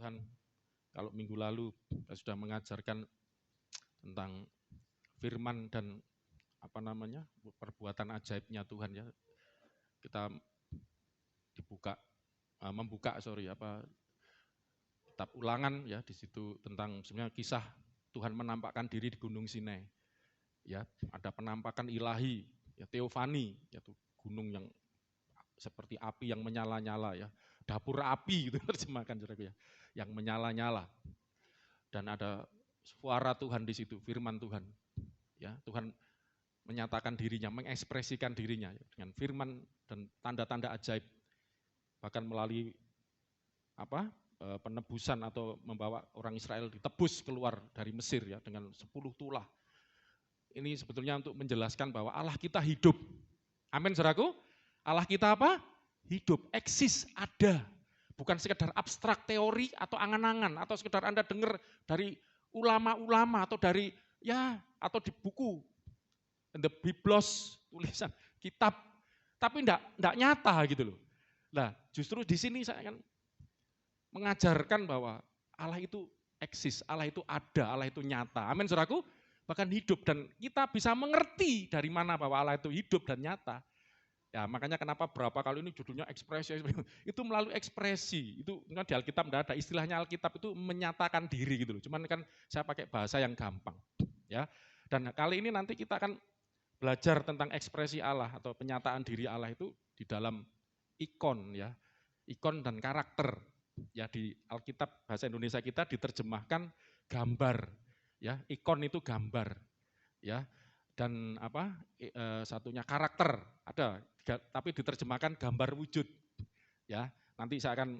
Tuhan, kalau minggu lalu kita sudah mengajarkan tentang firman dan perbuatan ajaibnya Tuhan ya. Kita membuka kitab Ulangan ya, di situ tentang sebenarnya kisah Tuhan menampakkan diri di Gunung Sinai. Ya, ada penampakan ilahi, ya teofani, yaitu gunung yang seperti api yang menyala-nyala ya. Dapur api gitu terjemahkan saudaraku ya, yang menyala-nyala. Dan ada suara Tuhan di situ, firman Tuhan. Ya, Tuhan menyatakan dirinya, mengekspresikan dirinya dengan firman dan tanda-tanda ajaib. Bahkan melalui penebusan atau membawa orang Israel ditebus keluar dari Mesir ya dengan 10 tulah. Ini sebetulnya untuk menjelaskan bahwa Allah kita hidup. Amin saudaraku. Allah kita apa? Hidup, eksis, ada. Bukan sekedar abstrak teori atau angan-angan atau sekedar Anda dengar dari ulama-ulama atau atau di buku the Biblos, tulisan kitab, tapi enggak nyata gitu loh. Nah, justru di sini saya akan mengajarkan bahwa Allah itu eksis, Allah itu ada, Allah itu nyata. Amin saudaraku. Bahkan hidup, dan kita bisa mengerti dari mana bahwa Allah itu hidup dan nyata. Ya, makanya kenapa berapa kali ini judulnya ekspresi, itu melalui ekspresi. Itu kan di Alkitab tidak ada istilahnya, Alkitab itu menyatakan diri gitu loh. Cuman kan saya pakai bahasa yang gampang. Ya. Dan kali ini nanti kita akan belajar tentang ekspresi Allah atau penyataan diri Allah itu di dalam ikon ya. Ikon dan karakter. Ya, di Alkitab bahasa Indonesia kita diterjemahkan gambar. Ya, ikon itu gambar. Ya. Dan satunya karakter ada, tapi diterjemahkan gambar wujud. Ya, nanti saya akan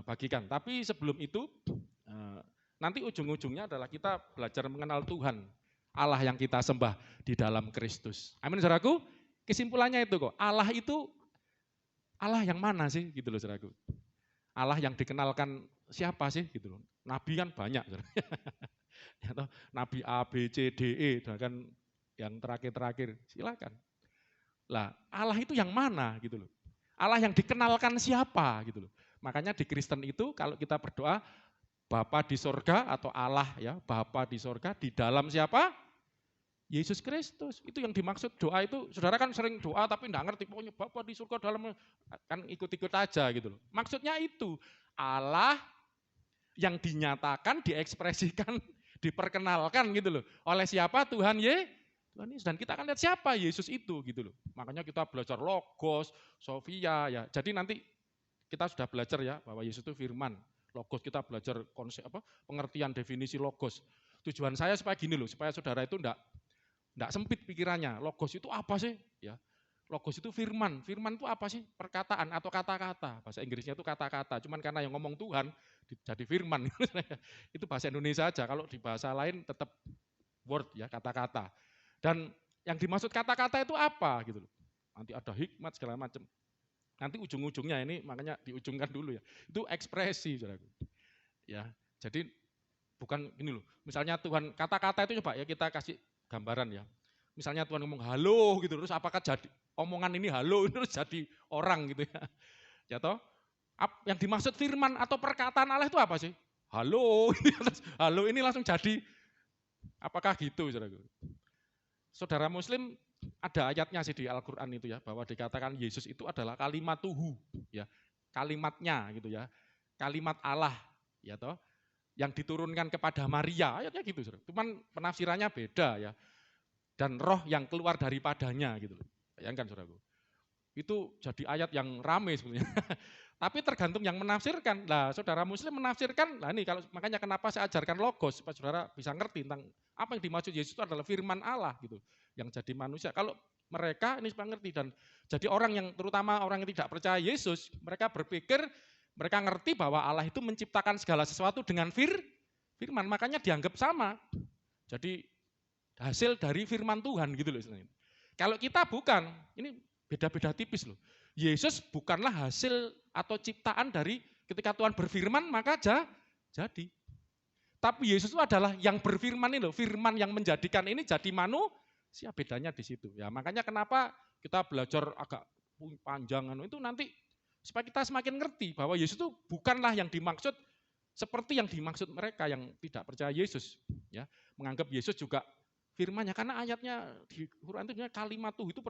bagikan. Tapi sebelum itu nanti ujung-ujungnya adalah kita belajar mengenal Tuhan, Allah yang kita sembah di dalam Kristus. Amin saudaraku. Kesimpulannya itu kok, Allah itu Allah yang mana sih gitu loh saudaraku. Allah yang dikenalkan siapa sih gitu loh. Nabi kan banyak. Nabi A, B, C, D, E, dan yang terakhir-terakhir, silakan. Lah, Allah itu yang mana gitu loh. Allah yang dikenalkan siapa gitu loh. Makanya di Kristen itu kalau kita berdoa Bapa di sorga atau Allah ya, Bapa di sorga di dalam siapa? Yesus Kristus. Itu yang dimaksud doa itu. Saudara kan sering doa tapi enggak ngerti, pokoknya Bapa di surga dalam, kan ikut-ikut aja gitu loh. Maksudnya itu Allah yang dinyatakan, diekspresikan, diperkenalkan gitu loh. Oleh siapa? Tuhan Yesus. Dan kita akan lihat siapa Yesus itu gitu loh. Makanya kita belajar Logos, Sofia ya. Jadi nanti kita sudah belajar ya bahwa Yesus itu firman. Logos kita belajar konsep pengertian definisi Logos. Tujuan saya supaya gini loh, supaya saudara itu enggak sempit pikirannya. Logos itu apa sih? Ya. Logos itu firman. Firman itu apa sih? Perkataan atau kata-kata. Bahasa Inggrisnya itu kata-kata. Cuman karena yang ngomong Tuhan jadi firman. Itu bahasa Indonesia aja. Kalau di bahasa lain tetap word ya, kata-kata. Dan yang dimaksud kata-kata itu apa gitu loh. Nanti ada hikmat segala macam. Nanti ujung-ujungnya ini makanya diujungkan dulu ya. Itu ekspresi saudaraku. Ya. Jadi bukan gini loh. Misalnya Tuhan, kata-kata itu coba ya kita kasih gambaran ya. Misalnya Tuhan ngomong halo gitu, terus apakah jadi omongan ini halo terus jadi orang gitu ya. Ya toh? Yang dimaksud firman atau perkataan Allah itu apa sih? Halo, halo ini langsung jadi, apakah gitu saudaraku? Saudara Muslim ada ayatnya sih di Al-Quran itu ya, bahwa dikatakan Yesus itu adalah kalimat Tuhu, ya, kalimatnya gitu ya, kalimat Allah, ya toh, yang diturunkan kepada Maria, ayatnya gitu, saudara. Cuman penafsirannya beda ya, dan roh yang keluar daripadanya gitu, bayangkan saudaraku. Itu jadi ayat yang rame sebenarnya. Tapi tergantung yang menafsirkan. Nah, saudara Muslim menafsirkan, nah ini kalau makanya kenapa saya ajarkan Logos supaya saudara bisa ngerti tentang apa yang dimaksud Yesus itu adalah firman Allah gitu, yang jadi manusia. Kalau mereka ini supaya ngerti, dan jadi orang yang terutama orang yang tidak percaya Yesus, mereka berpikir, mereka ngerti bahwa Allah itu menciptakan segala sesuatu dengan firman, makanya dianggap sama. Jadi hasil dari firman Tuhan gitu loh. Kalau kita bukan, ini beda-beda tipis loh. Yesus bukanlah hasil atau ciptaan dari ketika Tuhan berfirman maka jadi. Tapi Yesus itu adalah yang berfirman ini loh, firman yang menjadikan ini jadi manusia, bedanya di situ. Ya, makanya kenapa kita belajar agak panjang itu nanti supaya kita semakin ngerti bahwa Yesus itu bukanlah yang dimaksud Seperti yang dimaksud mereka yang tidak percaya Yesus, ya, menganggap Yesus juga firman-Nya, karena ayatnya di Quran itu kalimatuhu itu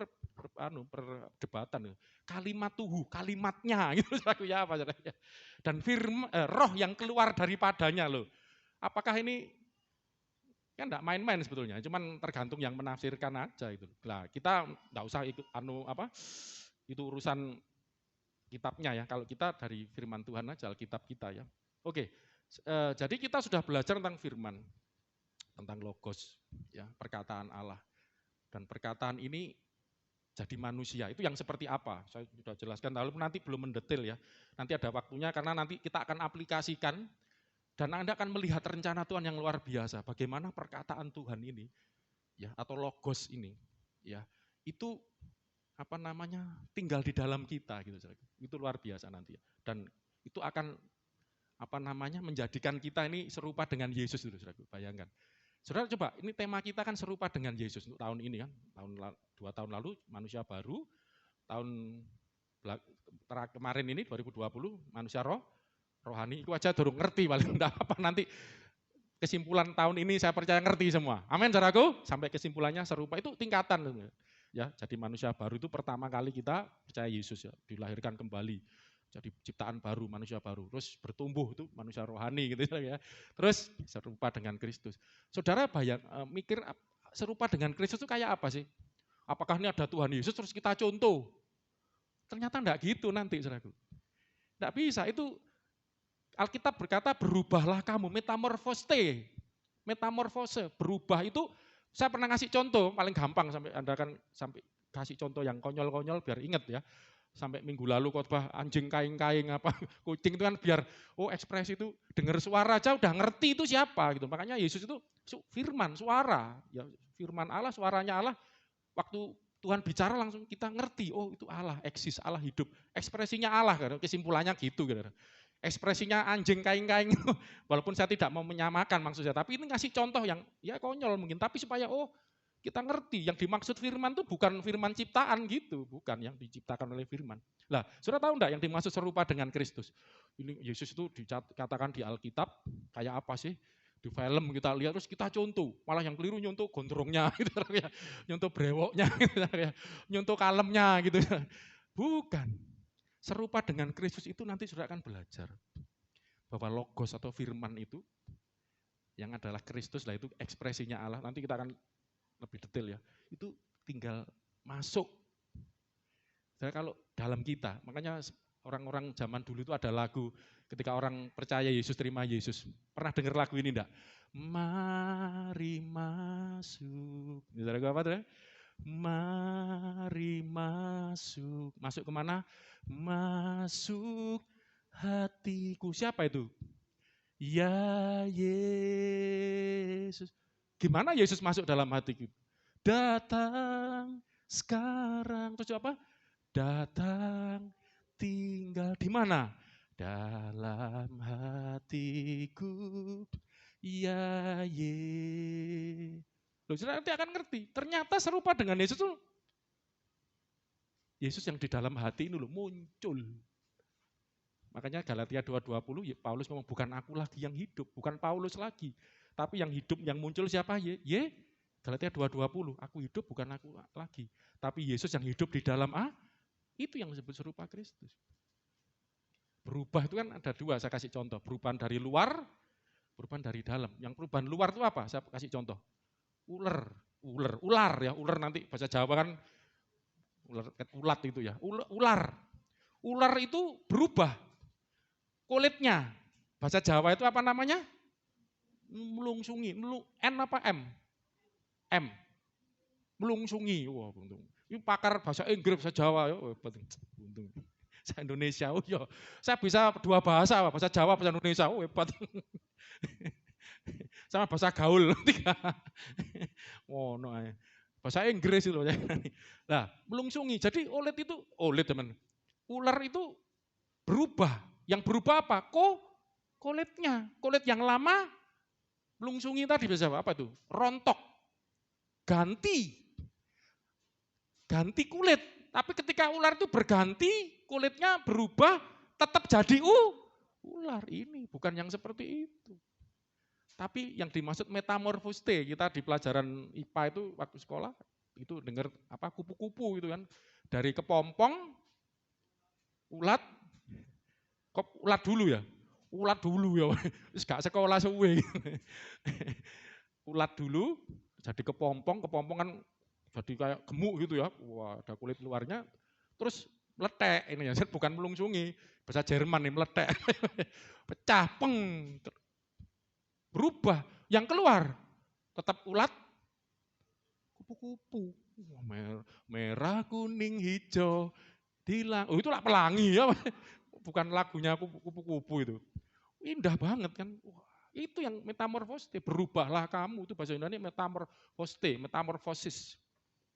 perdebatan. Kalimatuhu, kalimatnya gitu ya apa ya. Dan roh yang keluar daripadanya loh. Apakah ini kan enggak main-main sebetulnya, cuman tergantung yang menafsirkan aja itu. Nah, kita enggak usah ikut itu urusan kitabnya ya. Kalau kita dari firman Tuhan aja, Alkitab kita ya. Oke. Jadi kita sudah belajar tentang firman, tentang logos, ya, perkataan Allah. Dan perkataan ini jadi manusia, itu yang seperti apa? Saya sudah jelaskan, lalu nanti belum mendetail ya. Nanti ada waktunya karena nanti kita akan aplikasikan dan Anda akan melihat rencana Tuhan yang luar biasa. Bagaimana perkataan Tuhan ini, ya, atau logos ini, ya, itu tinggal di dalam kita gitu. Itu luar biasa nanti ya. Dan itu akan menjadikan kita ini serupa dengan Yesus itu, saudara. Bayangkan. Saudara coba, ini tema kita kan serupa dengan Yesus untuk tahun ini kan, 2 tahun lalu manusia baru, tahun kemarin ini 2020 manusia rohani, itu aja dorong ngerti paling enggak apa nanti kesimpulan tahun ini saya percaya ngerti semua. Amin saudaraku, sampai kesimpulannya serupa, itu tingkatan ya. Jadi manusia baru itu pertama kali kita percaya Yesus ya, dilahirkan kembali. Jadi ciptaan baru, manusia baru, terus bertumbuh itu manusia rohani gitu ya. Terus serupa dengan Kristus. Saudara mikir serupa dengan Kristus itu kayak apa sih? Apakah ini ada Tuhan Yesus terus kita contoh? Ternyata enggak gitu nanti, saudaraku. Enggak bisa, itu Alkitab berkata berubahlah kamu, metamorfose, berubah itu. Saya pernah ngasih contoh paling gampang, sampai Anda kan sampai kasih contoh yang konyol-konyol biar ingat ya. Sampai minggu lalu khotbah anjing kaing-kaing kucing itu kan biar ekspresi itu dengar suara aja udah ngerti itu siapa gitu. Makanya Yesus itu firman, suara, ya, firman Allah, suaranya Allah. Waktu Tuhan bicara langsung kita ngerti, itu Allah eksis, Allah hidup. Ekspresinya Allah, kan? Kesimpulannya gitu. Kan? Ekspresinya anjing kaing-kaing itu, walaupun saya tidak mau menyamakan maksudnya, tapi ini ngasih contoh yang ya konyol mungkin, tapi supaya kita ngerti yang dimaksud firman itu bukan firman ciptaan gitu, bukan yang diciptakan oleh firman. Lah, saudara tahu enggak yang dimaksud serupa dengan Kristus? Ini Yesus itu dikatakan di Alkitab kayak apa sih? Di film kita lihat terus kita contoh, malah yang keliru nyontoh gondrongnya gitu ya. Nyontoh brewoknya gitu ya. Nyontoh kalemnya gitu. Bukan. Serupa dengan Kristus itu nanti saudara akan belajar bahwa logos atau firman itu yang adalah Kristus, lah itu ekspresinya Allah. Nanti kita akan lebih detail ya, itu tinggal masuk. Kalau dalam kita, makanya orang-orang zaman dulu itu ada lagu ketika orang percaya Yesus, terima Yesus. Pernah dengar lagu ini enggak? Mari masuk. Lagu apa tuh? Mari masuk. Masuk kemana? Masuk hatiku. Siapa itu? Ya Yesus. Gimana Yesus masuk dalam hatiku? Datang sekarang. Terus apa? Datang tinggal di mana? Dalam hatiku. Ya Yesus. Loh, saudara nanti akan ngerti. Ternyata serupa dengan Yesus tuh. Yesus yang di dalam hati ini loh muncul. Makanya Galatia 2:20 Paulus ngomong bukan aku lagi yang hidup, bukan Paulus lagi. Tapi yang hidup, yang muncul siapa? Galatia 2:20, aku hidup bukan aku lagi. Tapi Yesus yang hidup di dalam itu yang disebut serupa Kristus. Berubah itu kan ada dua, saya kasih contoh. Perubahan dari luar, perubahan dari dalam. Yang perubahan luar itu apa? Saya kasih contoh. Ular ya. Ular nanti bahasa Jawa kan, ulat itu ya. Ular itu berubah. Kulitnya, bahasa Jawa itu apa namanya? Melungsungi, N apa M? M. Melungsungi. Wah, untung. Ini pakar bahasa Inggris, bahasa Jawa. Untung. Saya Indonesia, saya bisa dua bahasa, bahasa Jawa, bahasa Indonesia, hebat. Sama bahasa gaul. Bahasa Inggris itu. Nah, melungsungi. Jadi teman. Ular itu berubah. Yang berubah apa? Kulitnya. Kulit yang lama melungsungi tadi bisa apa itu? Rontok. Ganti kulit. Tapi ketika ular itu berganti, kulitnya berubah, tetap jadi Ular ini bukan yang seperti itu. Tapi yang dimaksud metamorfoste, kita di pelajaran IPA itu waktu sekolah itu dengar apa kupu-kupu itu kan, dari kepompong ulat, kok ulat dulu ya, ulat dulu ya, terus gak sekolah suwe. Ulat dulu, jadi kepompong kan jadi kayak gemuk gitu ya, wah ada kulit luarnya, terus meletek ini ya, bukan melungsungi, bahasa Jerman nih meletek, pecah, peng, berubah, yang keluar tetap ulat, kupu-kupu, merah, kuning, hijau, hilang, oh itu lah pelangi ya, bukan lagunya kupu-kupu itu, indah banget kan, wah, itu yang metamorfosis, berubahlah kamu, itu bahasa Yunani metamorfosis,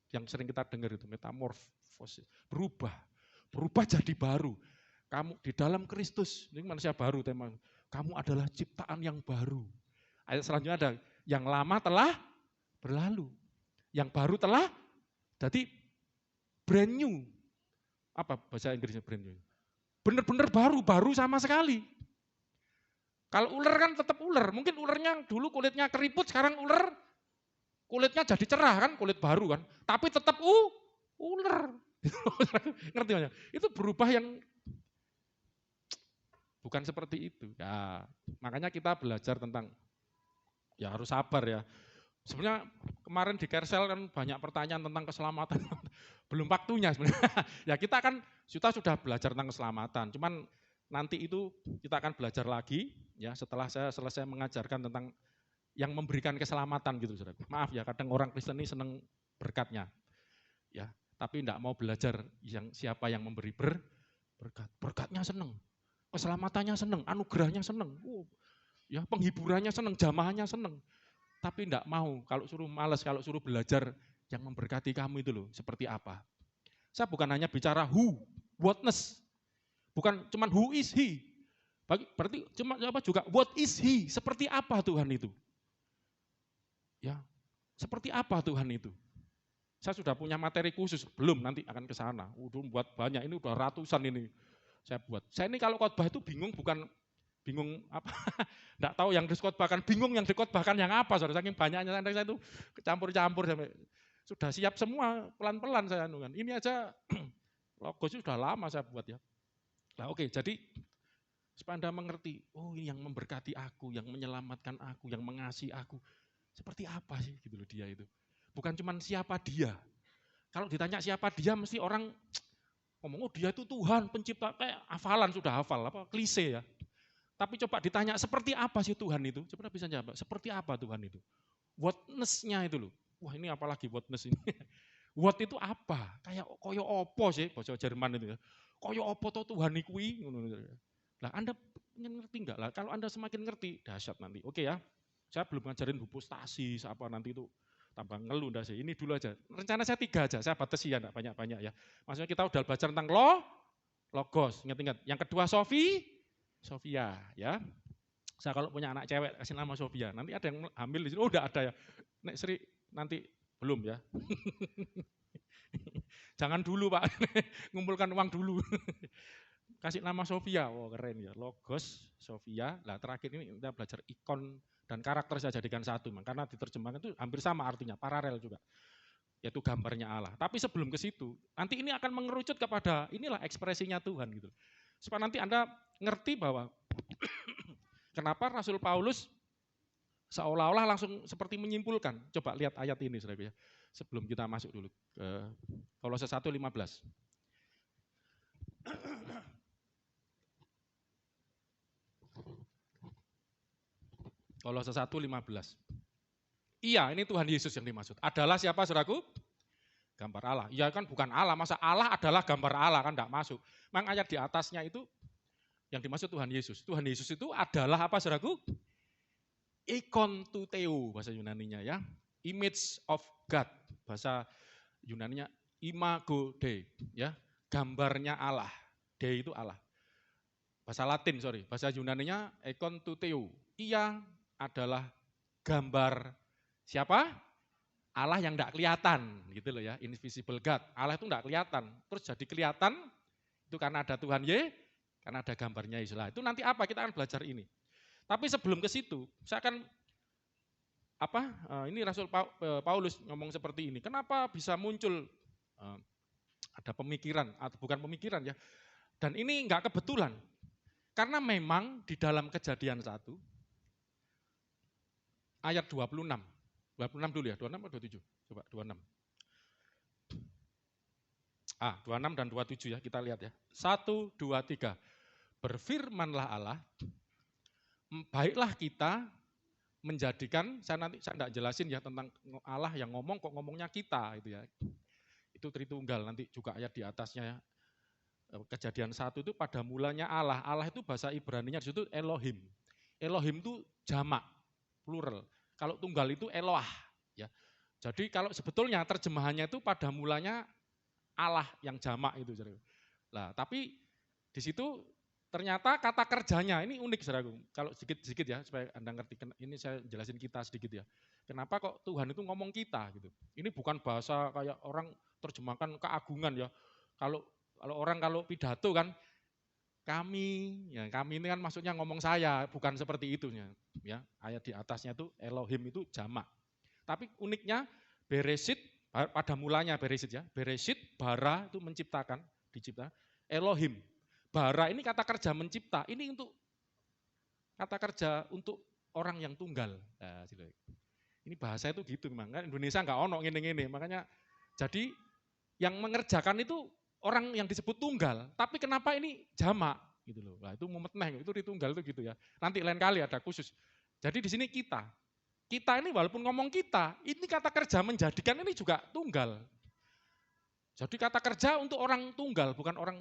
yang sering kita dengar itu metamorfosis, berubah jadi baru. Kamu di dalam Kristus, ini manusia baru teman. Kamu adalah ciptaan yang baru. Ayat selanjutnya ada, yang lama telah berlalu, yang baru telah jadi brand new. Apa bahasa Inggrisnya brand new? Benar-benar baru sama sekali. Kalau ular kan tetap ular, mungkin ularnya dulu kulitnya keriput, sekarang ular kulitnya jadi cerah kan, kulit baru kan, tapi tetap ular. Ngerti gak? Itu berubah yang bukan seperti itu. Ya, makanya kita belajar tentang, ya harus sabar ya. Sebenarnya kemarin di Kersel kan banyak pertanyaan tentang keselamatan, belum waktunya sebenarnya. Ya kita sudah belajar tentang keselamatan, cuman nanti itu kita akan belajar lagi ya setelah saya selesai mengajarkan tentang yang memberikan keselamatan gitu, saudara. Maaf ya, kadang orang Kristen ini senang berkatnya, ya, tapi tidak mau belajar siapa yang memberi berkat. Berkatnya senang, keselamatannya senang, anugerahnya senang, ya penghiburannya senang, jamaahnya senang. Tapi tidak mau, kalau suruh malas, kalau suruh belajar yang memberkati kamu itu loh, seperti apa. Saya bukan hanya bicara who, whatness, bukan cuma who is he, berarti cuma apa juga what is he, seperti apa Tuhan itu. Ya, seperti apa Tuhan itu. Saya sudah punya materi khusus, belum nanti akan ke sana. Udah buat banyak, ini udah ratusan ini saya buat. Saya ini kalau khotbah itu bingung apa, enggak tahu yang dikhotbahkan, bingung yang dikhotbahkan yang apa, saudara. Saking banyaknya saya itu campur-campur sampai sudah siap semua, pelan-pelan saya anukan. Ini aja logo sudah lama saya buat ya. Nah, oke, jadi supaya Anda mengerti, oh ini yang memberkati aku, yang menyelamatkan aku, yang mengasihi aku. Seperti apa sih gitu loh dia itu. Bukan cuma siapa dia. Kalau ditanya siapa dia, mesti orang ngomong, oh dia itu Tuhan, pencipta, kayak hafalan, sudah hafal, apa klise ya. Tapi coba ditanya, seperti apa sih Tuhan itu? Coba bisa jawab, seperti apa Tuhan itu? Whatness-nya itu loh. Wah ini apalagi whatness ini. What itu apa? Kayak koyo opo sih, bahasa Jerman itu ya. Koyo opo to Tuhan ikui. Nah Anda ngerti enggak lah? Kalau Anda semakin ngerti, dahsyat nanti. Oke ya, saya belum ngajarin hipostasi, apa nanti itu tambah ngeluh enggak sih. Ini dulu aja. Rencana saya 3 aja, saya batasi ya enggak banyak-banyak ya. Maksudnya kita udah belajar tentang logos, ingat-ingat. Yang kedua Sofia ya. Saya kalau punya anak cewek kasih nama Sofia. Nanti ada yang hamil di sini. Oh, udah ada ya. Nek Sri nanti belum ya. Jangan dulu, Pak. Ngumpulkan uang dulu. Kasih nama Sofia. Wow, keren ya. Logos, Sofia. Nah, terakhir ini kita belajar ikon dan karakter saya jadikan satu, karena diterjemahkan itu hampir sama artinya, paralel juga. Yaitu gambarnya Allah. Tapi sebelum ke situ, nanti ini akan mengerucut kepada inilah ekspresinya Tuhan gitu. Supaya nanti Anda ngerti bahwa kenapa Rasul Paulus seolah-olah langsung seperti menyimpulkan. Coba lihat ayat ini saudara ya. Sebelum kita masuk dulu ke Kolose 1:15. Kolose 1:15. Iya, ini Tuhan Yesus yang dimaksud. Adalah siapa saudaraku? Gambar Allah. Iya kan bukan Allah, masa Allah adalah gambar Allah kan enggak masuk. Memang ayat di atasnya itu yang dimaksud Tuhan Yesus. Tuhan Yesus itu adalah apa saudaraku? Ikon tu theo bahasa Yunaninya ya. Image of God. Bahasa Yunaninya imago Dei ya. Gambarnya Allah. Dei itu Allah. Bahasa Latin, bahasa Yunaninya ikon tu theo. Ia adalah gambar siapa? Allah yang enggak kelihatan gitu loh ya, invisible God. Allah itu enggak kelihatan. Terus jadi kelihatan itu karena ada Tuhan Karena ada gambarnya Yesus. Itu nanti apa? Kita akan belajar ini. Tapi sebelum ke situ, saya akan ini Rasul Paulus ngomong seperti ini. Kenapa bisa muncul ada pemikiran atau bukan pemikiran ya? Dan ini enggak kebetulan. Karena memang di dalam Kejadian 1 ayat 26. 26 dulu ya, 26 atau 27? Coba 26. 26 dan 27 ya, kita lihat ya. 1, 2, 3. Berfirmanlah Allah, baiklah kita menjadikan, saya enggak jelasin ya tentang Allah yang ngomong, kok ngomongnya kita gitu ya. Itu Tritunggal, nanti juga ayat di atasnya ya. Kejadian 1 itu pada mulanya Allah. Allah itu bahasa Ibraninya di situ Elohim. Elohim itu jamak, plural. Kalau tunggal itu Eloah ya. Jadi kalau sebetulnya terjemahannya itu pada mulanya Allah yang jamak itu. Nah, tapi di situ ternyata kata kerjanya ini unik saudaraku. Kalau sedikit ya supaya Anda ngerti, ini saya jelasin kita sedikit ya. Kenapa kok Tuhan itu ngomong kita gitu. Ini bukan bahasa kayak orang terjemahkan keagungan ya. Kalau orang pidato kan kami ini kan maksudnya ngomong saya, bukan seperti itu ya. Ayat di atasnya itu Elohim itu jamak. Tapi uniknya Bereshit pada mulanya Bereshit ya. Bereshit bara itu menciptakan, dicipta. Elohim. Bara ini kata kerja mencipta. Ini untuk kata kerja untuk orang yang tunggal. Nah, ini bahasa itu gitu memang. Kan Indonesia enggak ono ngene-ngene. Makanya jadi yang mengerjakan itu orang yang disebut tunggal, tapi kenapa ini jamak gitu loh. Nah, itu mumet neh, itu Tritunggal itu gitu ya. Nanti lain kali ada khusus. Jadi di sini kita ini walaupun ngomong kita, ini kata kerja menjadikan ini juga tunggal. Jadi kata kerja untuk orang tunggal, bukan orang.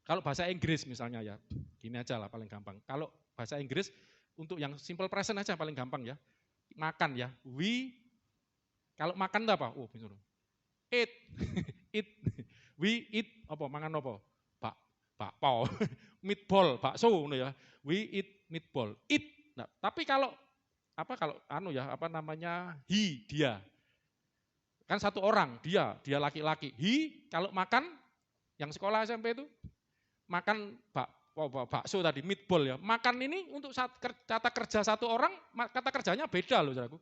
Kalau bahasa Inggris misalnya ya, gini aja lah paling gampang. Kalau bahasa Inggris untuk yang simple present aja paling gampang ya. Makan ya, kalau makan itu apa? Oh, bener. Eat, eat, we eat apa? Mangan apa? Bakpao, meatball, bakso, ya. We eat meatball, eat. Nah, tapi kalau dia. Kan satu orang, dia laki-laki. Kalau makan, yang sekolah SMP itu, makan bakso tadi, meatball ya. Makan ini untuk kata kerja satu orang, kata kerjanya beda loh saudaraku.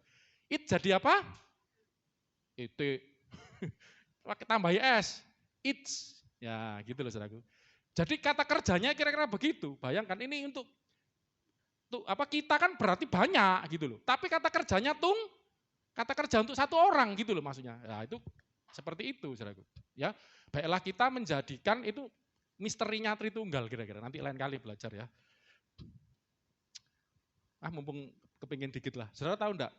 Eat jadi apa? Tambahi S, eats. Ya gitu loh saudaraku. Jadi kata kerjanya kira-kira begitu. Bayangkan ini untuk kita kan berarti banyak gitu loh. Tapi kata kerjanya kata kerja untuk satu orang gitu loh maksudnya. Ya itu seperti itu saudaraku. Ya, baiklah kita menjadikan itu misterinya Tritunggal kira-kira. Nanti lain kali belajar ya. Mumpung kepingin dikit lah. Saudara tahu enggak?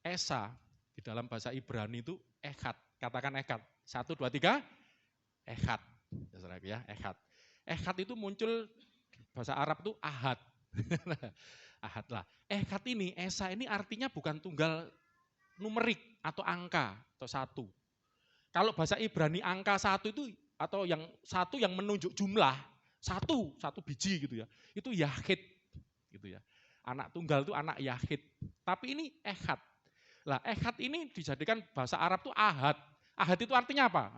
Esa di dalam bahasa Ibrani itu echad. Katakan echad. 1, 2, 3. Echad. Ya saudaraku ya, echad. Echad itu muncul bahasa Arab itu ahad. Ahad lah. Echad ini, esa ini artinya bukan tunggal numerik atau angka atau satu. Kalau bahasa Ibrani angka satu itu atau yang satu yang menunjuk jumlah satu biji gitu ya. Itu yahid gitu ya. Anak tunggal itu anak yahid. Tapi ini echad. Lah echad ini dijadikan bahasa Arab itu ahad. Ahad itu artinya apa?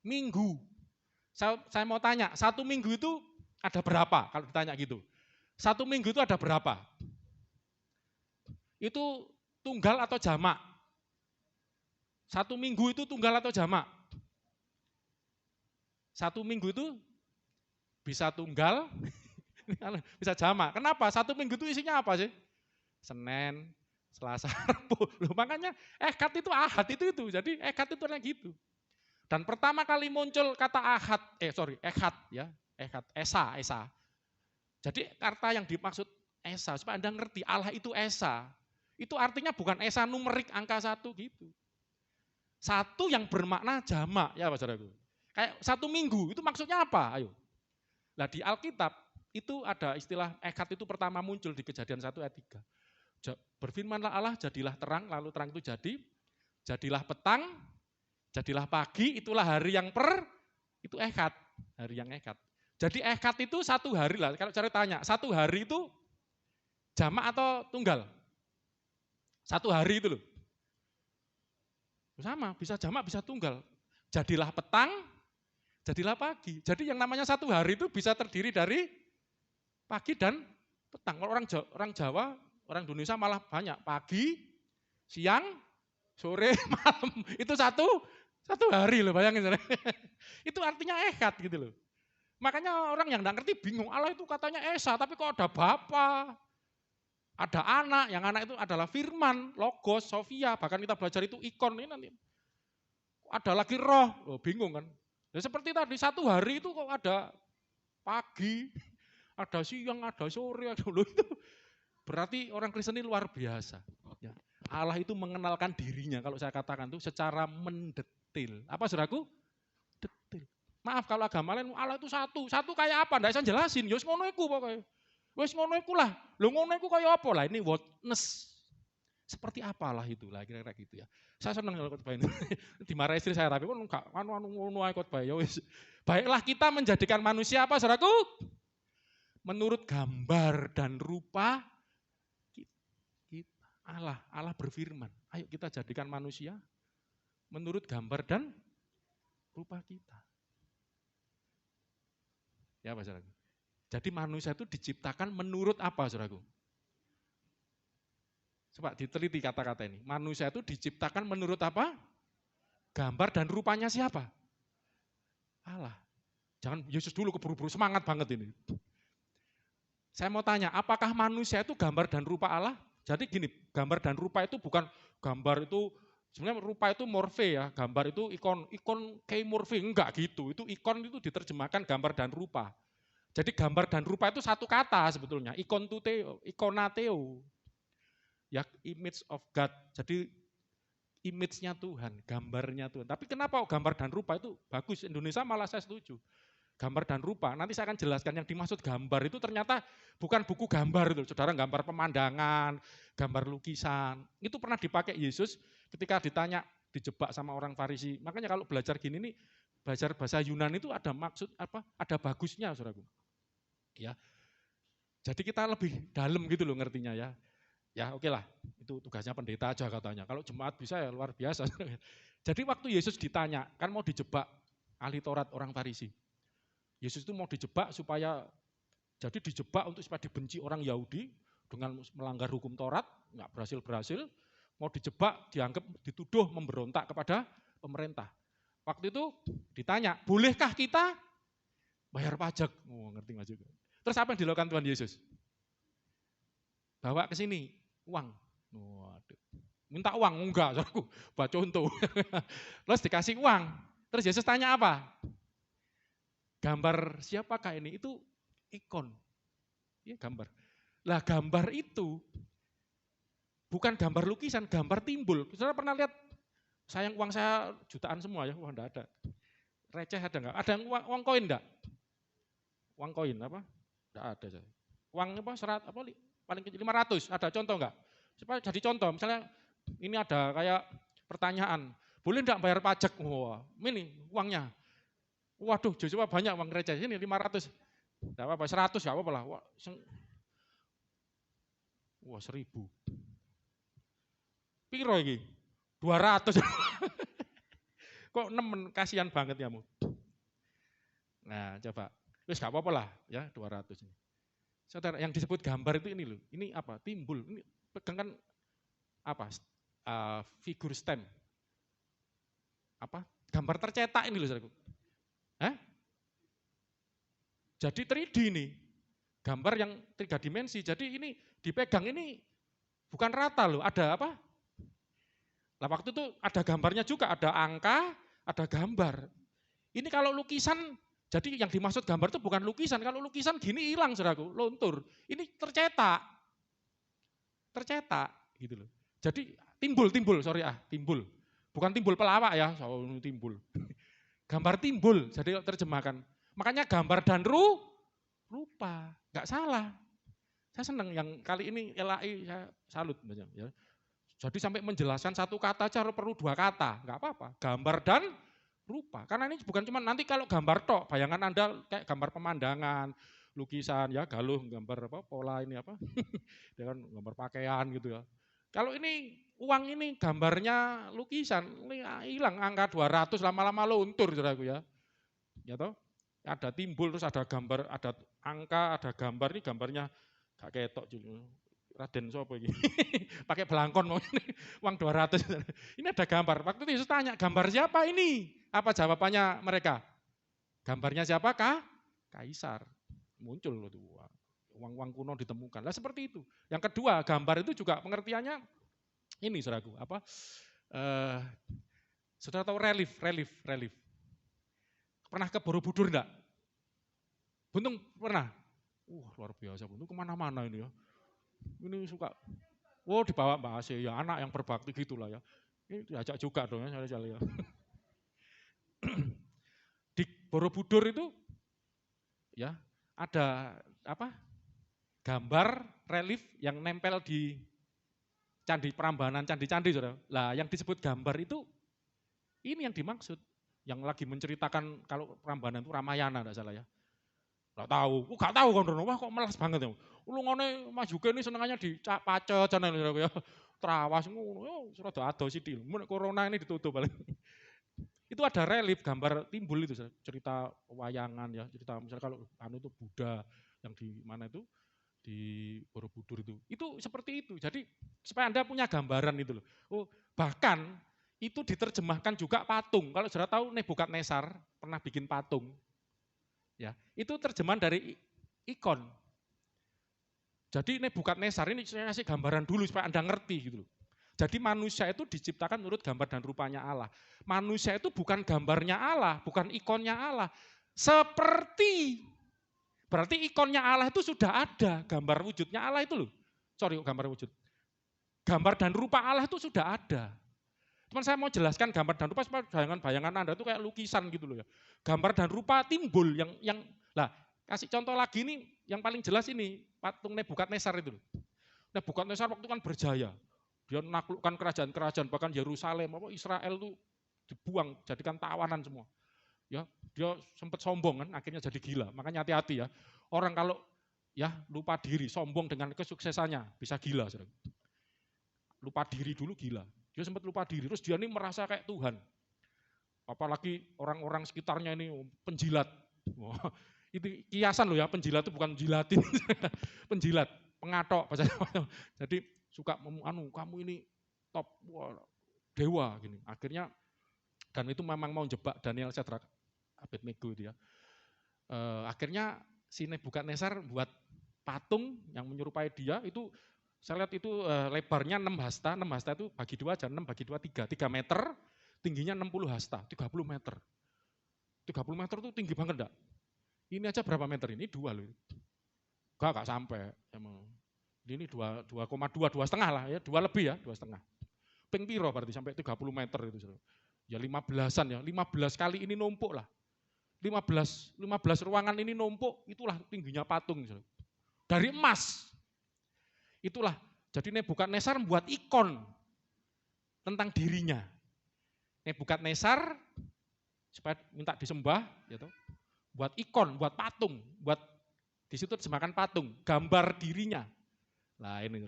Minggu. Saya mau tanya, 1 minggu itu ada berapa? Kalau ditanya gitu. 1 minggu itu ada berapa? Itu tunggal atau jamak? 1 minggu itu tunggal atau jamak? 1 minggu itu bisa tunggal, bisa jamak. Kenapa? 1 minggu itu isinya apa sih? Senin, Selasa, Rabu. Loh, makanya echad itu ahad itu. Jadi echad itu kayak gitu. Dan pertama kali muncul kata echad ya. Echad, esa. Jadi kata yang dimaksud esa, supaya Anda ngerti Allah itu esa. Itu artinya bukan esa numerik angka 1 gitu. 1 yang bermakna jamak ya Pak Saudaraku. Kayak 1 minggu itu maksudnya apa? Ayo. Nah di Alkitab itu ada istilah echad itu pertama muncul di Kejadian 1 ayat 3. Berfirmanlah Allah, jadilah terang, lalu terang itu jadilah petang, jadilah pagi, itulah hari yang itu echad, hari yang echad. Jadi echad itu 1 hari lah, kalau cara tanya, 1 hari itu jamak atau tunggal? 1 hari itu loh. Sama, bisa jamak, bisa tunggal. Jadilah petang, jadilah pagi. Jadi yang namanya satu hari itu bisa terdiri dari pagi dan petang. Kalau orang Jawa, orang Indonesia malah banyak. Pagi, siang, sore, malam. Itu satu hari loh, bayangin. Itu artinya ehad gitu loh. Makanya orang yang enggak ngerti bingung. Allah itu katanya esa, tapi kok ada Bapa, ada anak, yang anak itu adalah firman, logos, sofia. Bahkan kita belajar itu ikon ini nanti. Ada lagi roh, loh, bingung kan. Ya seperti tadi, satu hari itu kok ada pagi, ada siang, ada sore, ada loh itu. Berarti orang Kristen ini luar biasa. Ya. Allah itu mengenalkan dirinya, kalau saya katakan itu secara mendetil. Apa saudaraku? Detil. Maaf kalau agama lain, Allah itu satu. Satu kayak apa? Nggak bisa jelasin. Ya ngono iku pokoknya. Wes ngono iku lah. Lho ngono iku kayak apa lah? Ini witness. Seperti apalah itu lah kira-kira gitu ya. Saya senang kalau khotbah ini. Dimarahi istri saya tapi enggak ngono ae khotbah ya wis. Baiklah kita menjadikan manusia apa saudaraku? Menurut gambar dan rupa kita. Allah berfirman. Ayo kita jadikan manusia menurut gambar dan rupa kita. Ya Pak saudaraku. Jadi manusia itu diciptakan menurut apa saudaraku? Coba diteliti kata-kata ini. Manusia itu diciptakan menurut apa? Gambar dan rupanya siapa? Allah. Jangan Yesus dulu keburu-buru, semangat banget ini. Saya mau tanya, apakah manusia itu gambar dan rupa Allah? Jadi gini, gambar dan rupa itu bukan gambar itu, sebenarnya rupa itu morfe ya, gambar itu ikon keimorfe, enggak gitu. Itu ikon itu diterjemahkan gambar dan rupa. Jadi gambar dan rupa itu satu kata sebetulnya, ikonateo. Ya image of God, jadi image-nya Tuhan, gambarnya Tuhan. Tapi kenapa gambar dan rupa itu bagus, Indonesia malah saya setuju. Gambar dan rupa, nanti saya akan jelaskan yang dimaksud gambar itu ternyata bukan buku gambar itu, saudara, gambar pemandangan, gambar lukisan. Itu pernah dipakai Yesus ketika ditanya, dijebak sama orang Farisi. Makanya kalau belajar gini nih, belajar bahasa Yunani itu ada maksud apa? Ada bagusnya, saudaraku. Ya. Jadi kita lebih dalam gitu loh ngertinya ya. Ya oke lah, itu tugasnya pendeta aja katanya. Kalau jemaat bisa ya luar biasa. Jadi waktu Yesus ditanya, kan mau dijebak ahli Taurat orang Farisi. Yesus itu mau dijebak supaya, jadi dijebak untuk supaya dibenci orang Yahudi dengan melanggar hukum Taurat, nggak berhasil-berhasil. Mau dijebak, dianggap dituduh memberontak kepada pemerintah. Waktu itu ditanya, bolehkah kita bayar pajak? Oh, ngerti nggak juga. Terus apa yang dilakukan Tuhan Yesus? Bawa ke sini. Uang, waduh, minta uang, enggak, aku buat contoh. Terus dikasih uang, terus Yesus tanya apa? Gambar siapakah ini? Itu ikon, ya gambar. Lah gambar itu bukan gambar lukisan, gambar timbul. Saudara pernah lihat, sayang uang saya jutaan semua ya, wah enggak ada. Receh ada enggak? Ada uang koin enggak? Uang koin apa? Enggak ada saya. Uang apa? Serat apa? Paling kecil 500, ada contoh enggak? Supaya jadi contoh, misalnya ini ada kayak pertanyaan, boleh enggak bayar pajak? Wah, ini uangnya. Waduh, coba banyak uang receh, ini 500. Enggak apa-apa, 100 enggak apa-apa lah. Wah, 1000. Piro iki? 200. Kok nemen, kasihan banget kamu. Nah, coba. Wis enggak apa-apa lah ya, 200 ini. Saudara, yang disebut gambar itu ini loh, ini apa? Timbul, ini pegangkan apa? Figur stem. Apa? Gambar tercetak ini loh, saudaraku. Jadi 3D nih, gambar yang 3 dimensi. Jadi ini dipegang ini bukan rata loh, ada apa? Nah waktu itu ada gambarnya juga, ada angka, ada gambar. Ini kalau lukisan, jadi yang dimaksud gambar itu bukan lukisan. Kalau lukisan gini hilang, saudaraku, luntur. Ini tercetak gitu loh. Jadi timbul, timbul. Bukan timbul pelawak ya, timbul. Gambar timbul, jadi terjemahkan. Makanya gambar dan rupa, nggak salah. Saya senang yang kali ini LAI saya salut. Ya. Jadi sampai menjelaskan satu kata aja perlu 2 kata, nggak apa-apa. Gambar dan rupa. Karena ini bukan cuma nanti kalau gambar tok, bayangan Anda kayak gambar pemandangan, lukisan ya, galuh, gambar apa, pola ini apa, dengan gambar pakaian gitu ya. Kalau ini uang ini gambarnya lukisan, ini hilang angka 200 lama-lama luntur saudaraku ya. ya toh? Ada timbul, terus ada gambar, ada angka, ada gambar, ini gambarnya gak ketok. Raden sopo iki? Pakai belangkon mau ini, uang 200. Ini ada gambar. Waktu itu Yesus tanya, gambar siapa ini? Apa jawabannya mereka? Gambarnya siapakah? Kaisar. Muncul loh tuh. Uang-uang kuno ditemukan. Lah seperti itu. Yang kedua, gambar itu juga pengertiannya ini saudaraku, apa? Saudara tahu relief. Pernah ke Borobudur enggak? Buntung pernah? Luar biasa, Buntung kemana-mana ini ya. Ini suka, dibawa Mbak Asih, ya anak yang berbakti gitulah ya. Ini diajak juga dong ya, ya. Di Borobudur itu ya ada apa? Gambar relief yang nempel di Candi Prambanan, candi-candi saudara. Lah yang disebut gambar itu ini yang dimaksud, yang lagi menceritakan kalau Prambanan itu Ramayana enggak salah ya. Gak tahu, gak tahu kan, wah kok melas banget ya. Lu ngene Mas Yuke ini senengannya di pacet channel ya. Trawas ngono, serada ado sithik. Mun corona ini ditutup paling. Itu ada relief gambar timbul itu cerita wayangan ya, cerita misalnya kalau anu itu Buddha yang di mana itu di Borobudur itu. Itu seperti itu. Jadi supaya Anda punya gambaran itu loh. Bahkan itu diterjemahkan juga patung. Kalau saudara tahu Nebukadnezar pernah bikin patung. Ya, itu terjemahan dari ikon. Jadi Nebukadnezar ini saya kasih gambaran dulu supaya Anda ngerti gitu loh. Jadi manusia itu diciptakan menurut gambar dan rupanya Allah. Manusia itu bukan gambarnya Allah, bukan ikonnya Allah. Berarti ikonnya Allah itu sudah ada, gambar wujudnya Allah itu loh. Sorry, gambar wujud. Gambar dan rupa Allah itu sudah ada. Cuman saya mau jelaskan gambar dan rupa supaya bayangan Anda itu kayak lukisan gitu loh ya. Gambar dan rupa timbul yang lah kasih contoh lagi nih yang paling jelas ini patung Nebukadnezar itu loh. Nebukadnezar waktu kan berjaya. Dia menaklukkan kerajaan-kerajaan bahkan Yerusalem apa Israel itu dibuang jadikan tawanan semua. Ya, dia sempat sombong kan akhirnya jadi gila. Makanya hati-hati ya. Orang kalau ya lupa diri, sombong dengan kesuksesannya bisa gila. Saudara. Lupa diri dulu gila. Dia sempat lupa diri, terus dia ini merasa kayak Tuhan. Apalagi orang-orang sekitarnya ini penjilat. Wah, itu kiasan loh ya, penjilat itu bukan jilatin. Penjilat, pengatok. Jadi suka kamu ini top, wah, dewa gini. Akhirnya dan itu memang mau jebak Daniel, Shadrach, Abednego itu ya. Akhirnya si Nebukadnezar buat patung yang menyerupai dia itu. Saya lihat itu lebarnya 6 hasta, 6 hasta itu bagi 2 aja, 6 bagi 2, 3 meter, tingginya 60 hasta, 30 meter. 30 meter itu tinggi banget enggak? Ini aja berapa meter ini? 2 loh. Enggak sampai. Ini 2,2 setengah lah ya, 2 lebih ya, 2,5. Ping piro berarti sampai 30 meter itu. Ya 15-an ya, 15 kali ini numpuk lah. 15 ruangan ini numpuk, itulah tingginya patung. Dari emas. Itulah, jadi Nebukadnezar membuat ikon tentang dirinya. Nebukadnezar supaya minta disembah, gitu, buat ikon, buat patung, buat di situ terjemahkan patung, gambar dirinya. Nah ini,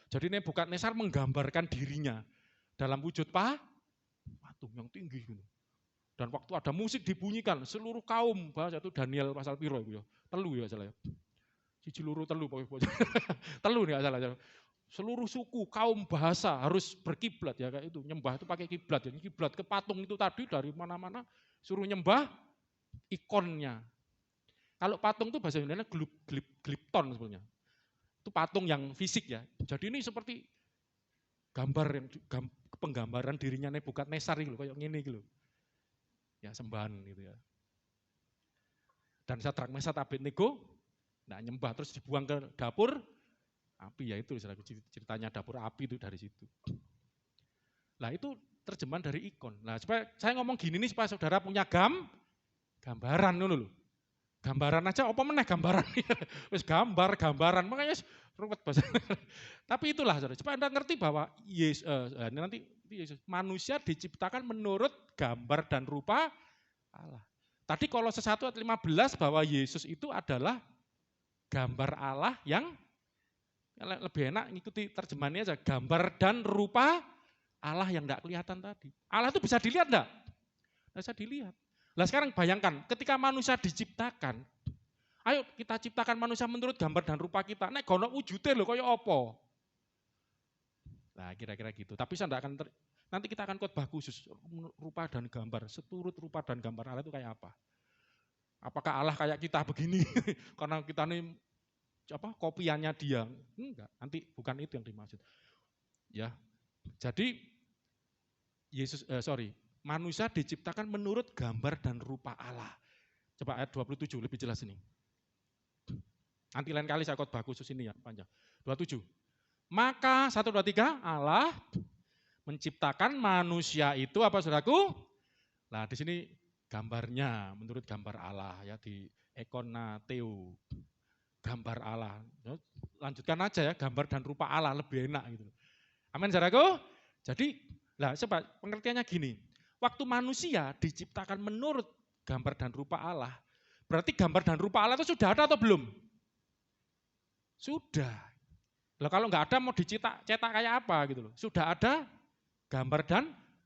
jadi Nebukadnezar menggambarkan dirinya dalam wujud patung yang tinggi. Gitu. Dan waktu ada musik dibunyikan, seluruh kaum, bahasa itu Daniel pasal piro itu ya, telu ya salah ya. Siji luru telu telu nih salah. Seluruh suku, kaum, bahasa harus berkiblat ya kayak itu. Nyembah itu pakai kiblat. Jadi kiblat ke patung itu tadi dari mana-mana suruh nyembah ikonnya. Kalau patung itu bahasa Indonesia glipton sebenarnya. Itu patung yang fisik ya. Jadi ini seperti gambar yang penggambaran dirinya Nebukadnezar gitu kayak gini gitu. Ya sembahan gitu ya. Dan Shadrach, Meshach, Abednego nah nyembah terus dibuang ke dapur api ya itu ceritanya dapur api itu dari situ. Nah itu terjemahan dari ikon. Nah supaya saya ngomong gini nih supaya saudara punya gambaran dulu loh. Gambaran aja apa meneh gambaran. Wis gambaran makanya ruwet bahasa. Tapi itulah saudara supaya Anda ngerti bahwa Yesus manusia diciptakan menurut gambar dan rupa Allah. Tadi Kolose 1 ayat 15 bahwa Yesus itu adalah gambar Allah yang lebih enak ngikuti terjemahannya aja. Gambar dan rupa Allah yang enggak kelihatan tadi. Allah itu bisa dilihat enggak? Bisa dilihat. Lah sekarang bayangkan, ketika manusia diciptakan, ayo kita ciptakan manusia menurut gambar dan rupa kita. Nek gono wujude lho kaya apa? Nah kira-kira gitu. Tapi saya tidak akan, nanti kita akan khotbah khusus, rupa dan gambar, seturut rupa dan gambar Allah itu kayak apa. Apakah Allah kayak kita begini, karena kita ini kopiannya dia. Enggak, nanti bukan itu yang dimaksud. Ya, jadi manusia diciptakan menurut gambar dan rupa Allah. Coba ayat 27 lebih jelas ini. Nanti lain kali saya khotbah khusus ini ya, panjang. 27. Maka 1, 2, 3 Allah menciptakan manusia itu apa saudaraku? Nah di sini gambarnya menurut gambar Allah ya, di ekonateo, gambar Allah. Lanjutkan aja ya, gambar dan rupa Allah lebih enak gitu. Amin saudaraku. Jadi lah coba pengertiannya gini. Waktu manusia diciptakan menurut gambar dan rupa Allah, berarti gambar dan rupa Allah itu sudah ada atau belum? Sudah. Lah kalau nggak ada mau cetak kayak apa gitu loh. Sudah ada gambar dan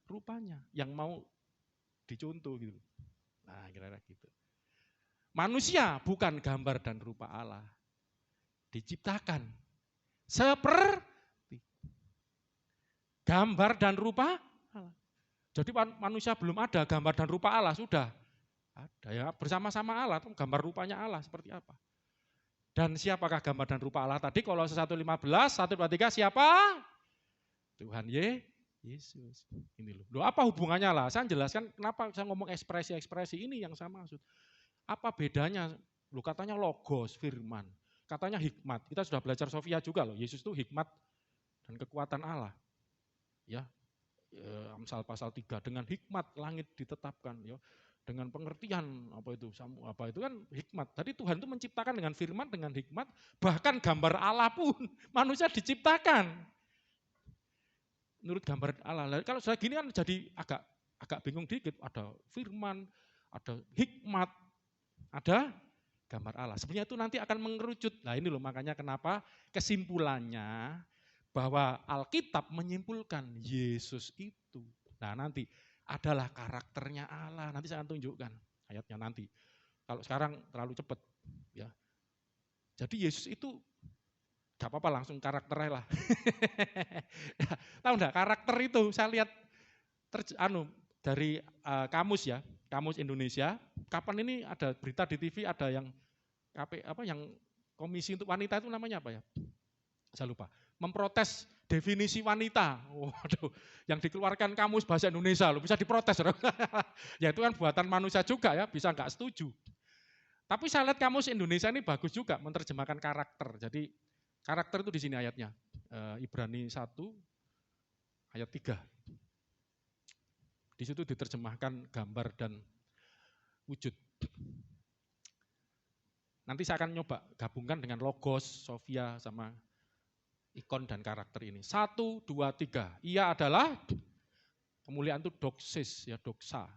rupanya yang mau dicontoh gitu. Nah, kira-kira gitu. Manusia bukan gambar dan rupa Allah. Diciptakan seperti gambar dan rupa Allah. Jadi manusia belum ada gambar dan rupa Allah, sudah ada ya bersama-sama Allah, gambar rupanya Allah seperti apa. Dan siapakah gambar dan rupa Allah tadi? Kolose 1:15, 1, 2, 3 siapa? Tuhan Yesus. Ini loh. Apa hubungannya lah? Saya jelaskan kenapa saya ngomong ekspresi-ekspresi ini yang saya maksud. Apa bedanya? Loh katanya logos, firman. Katanya hikmat. Kita sudah belajar Sofia juga loh. Yesus itu hikmat dan kekuatan Allah. Ya. Amsal pasal 3, dengan hikmat langit ditetapkan, ya. Dengan pengertian apa itu kan hikmat. Tadi Tuhan itu menciptakan dengan firman, dengan hikmat, bahkan gambar Allah pun manusia diciptakan menurut gambar Allah. Kalau sudah gini kan jadi agak bingung dikit. Ada firman, ada hikmat, ada gambar Allah. Sebenarnya itu nanti akan mengerucut. Nah ini loh makanya kenapa kesimpulannya bahwa Alkitab menyimpulkan Yesus itu. Nah nanti adalah karakternya Allah. Nanti saya akan tunjukkan ayatnya nanti. Kalau sekarang terlalu cepat. Ya. Jadi Yesus itu gak apa-apa langsung karakternya lah. Ya, tahu enggak karakter itu saya lihat dari kamus ya, kamus Indonesia. Kapan ini ada berita di TV ada yang yang komisi untuk wanita itu namanya apa ya? Saya lupa. Memprotes definisi wanita. Waduh, yang dikeluarkan kamus bahasa Indonesia loh, bisa diprotes. Ya itu kan buatan manusia juga ya, bisa enggak setuju. Tapi saya lihat kamus Indonesia ini bagus juga menerjemahkan karakter. Jadi karakter itu di sini ayatnya. Ibrani 1 ayat 3. Di situ diterjemahkan gambar dan wujud. Nanti saya akan nyoba gabungkan dengan logos, Sofia sama ikon dan karakter ini. 1, 2, 3. Ia adalah kemuliaan itu doksis, ya doksa.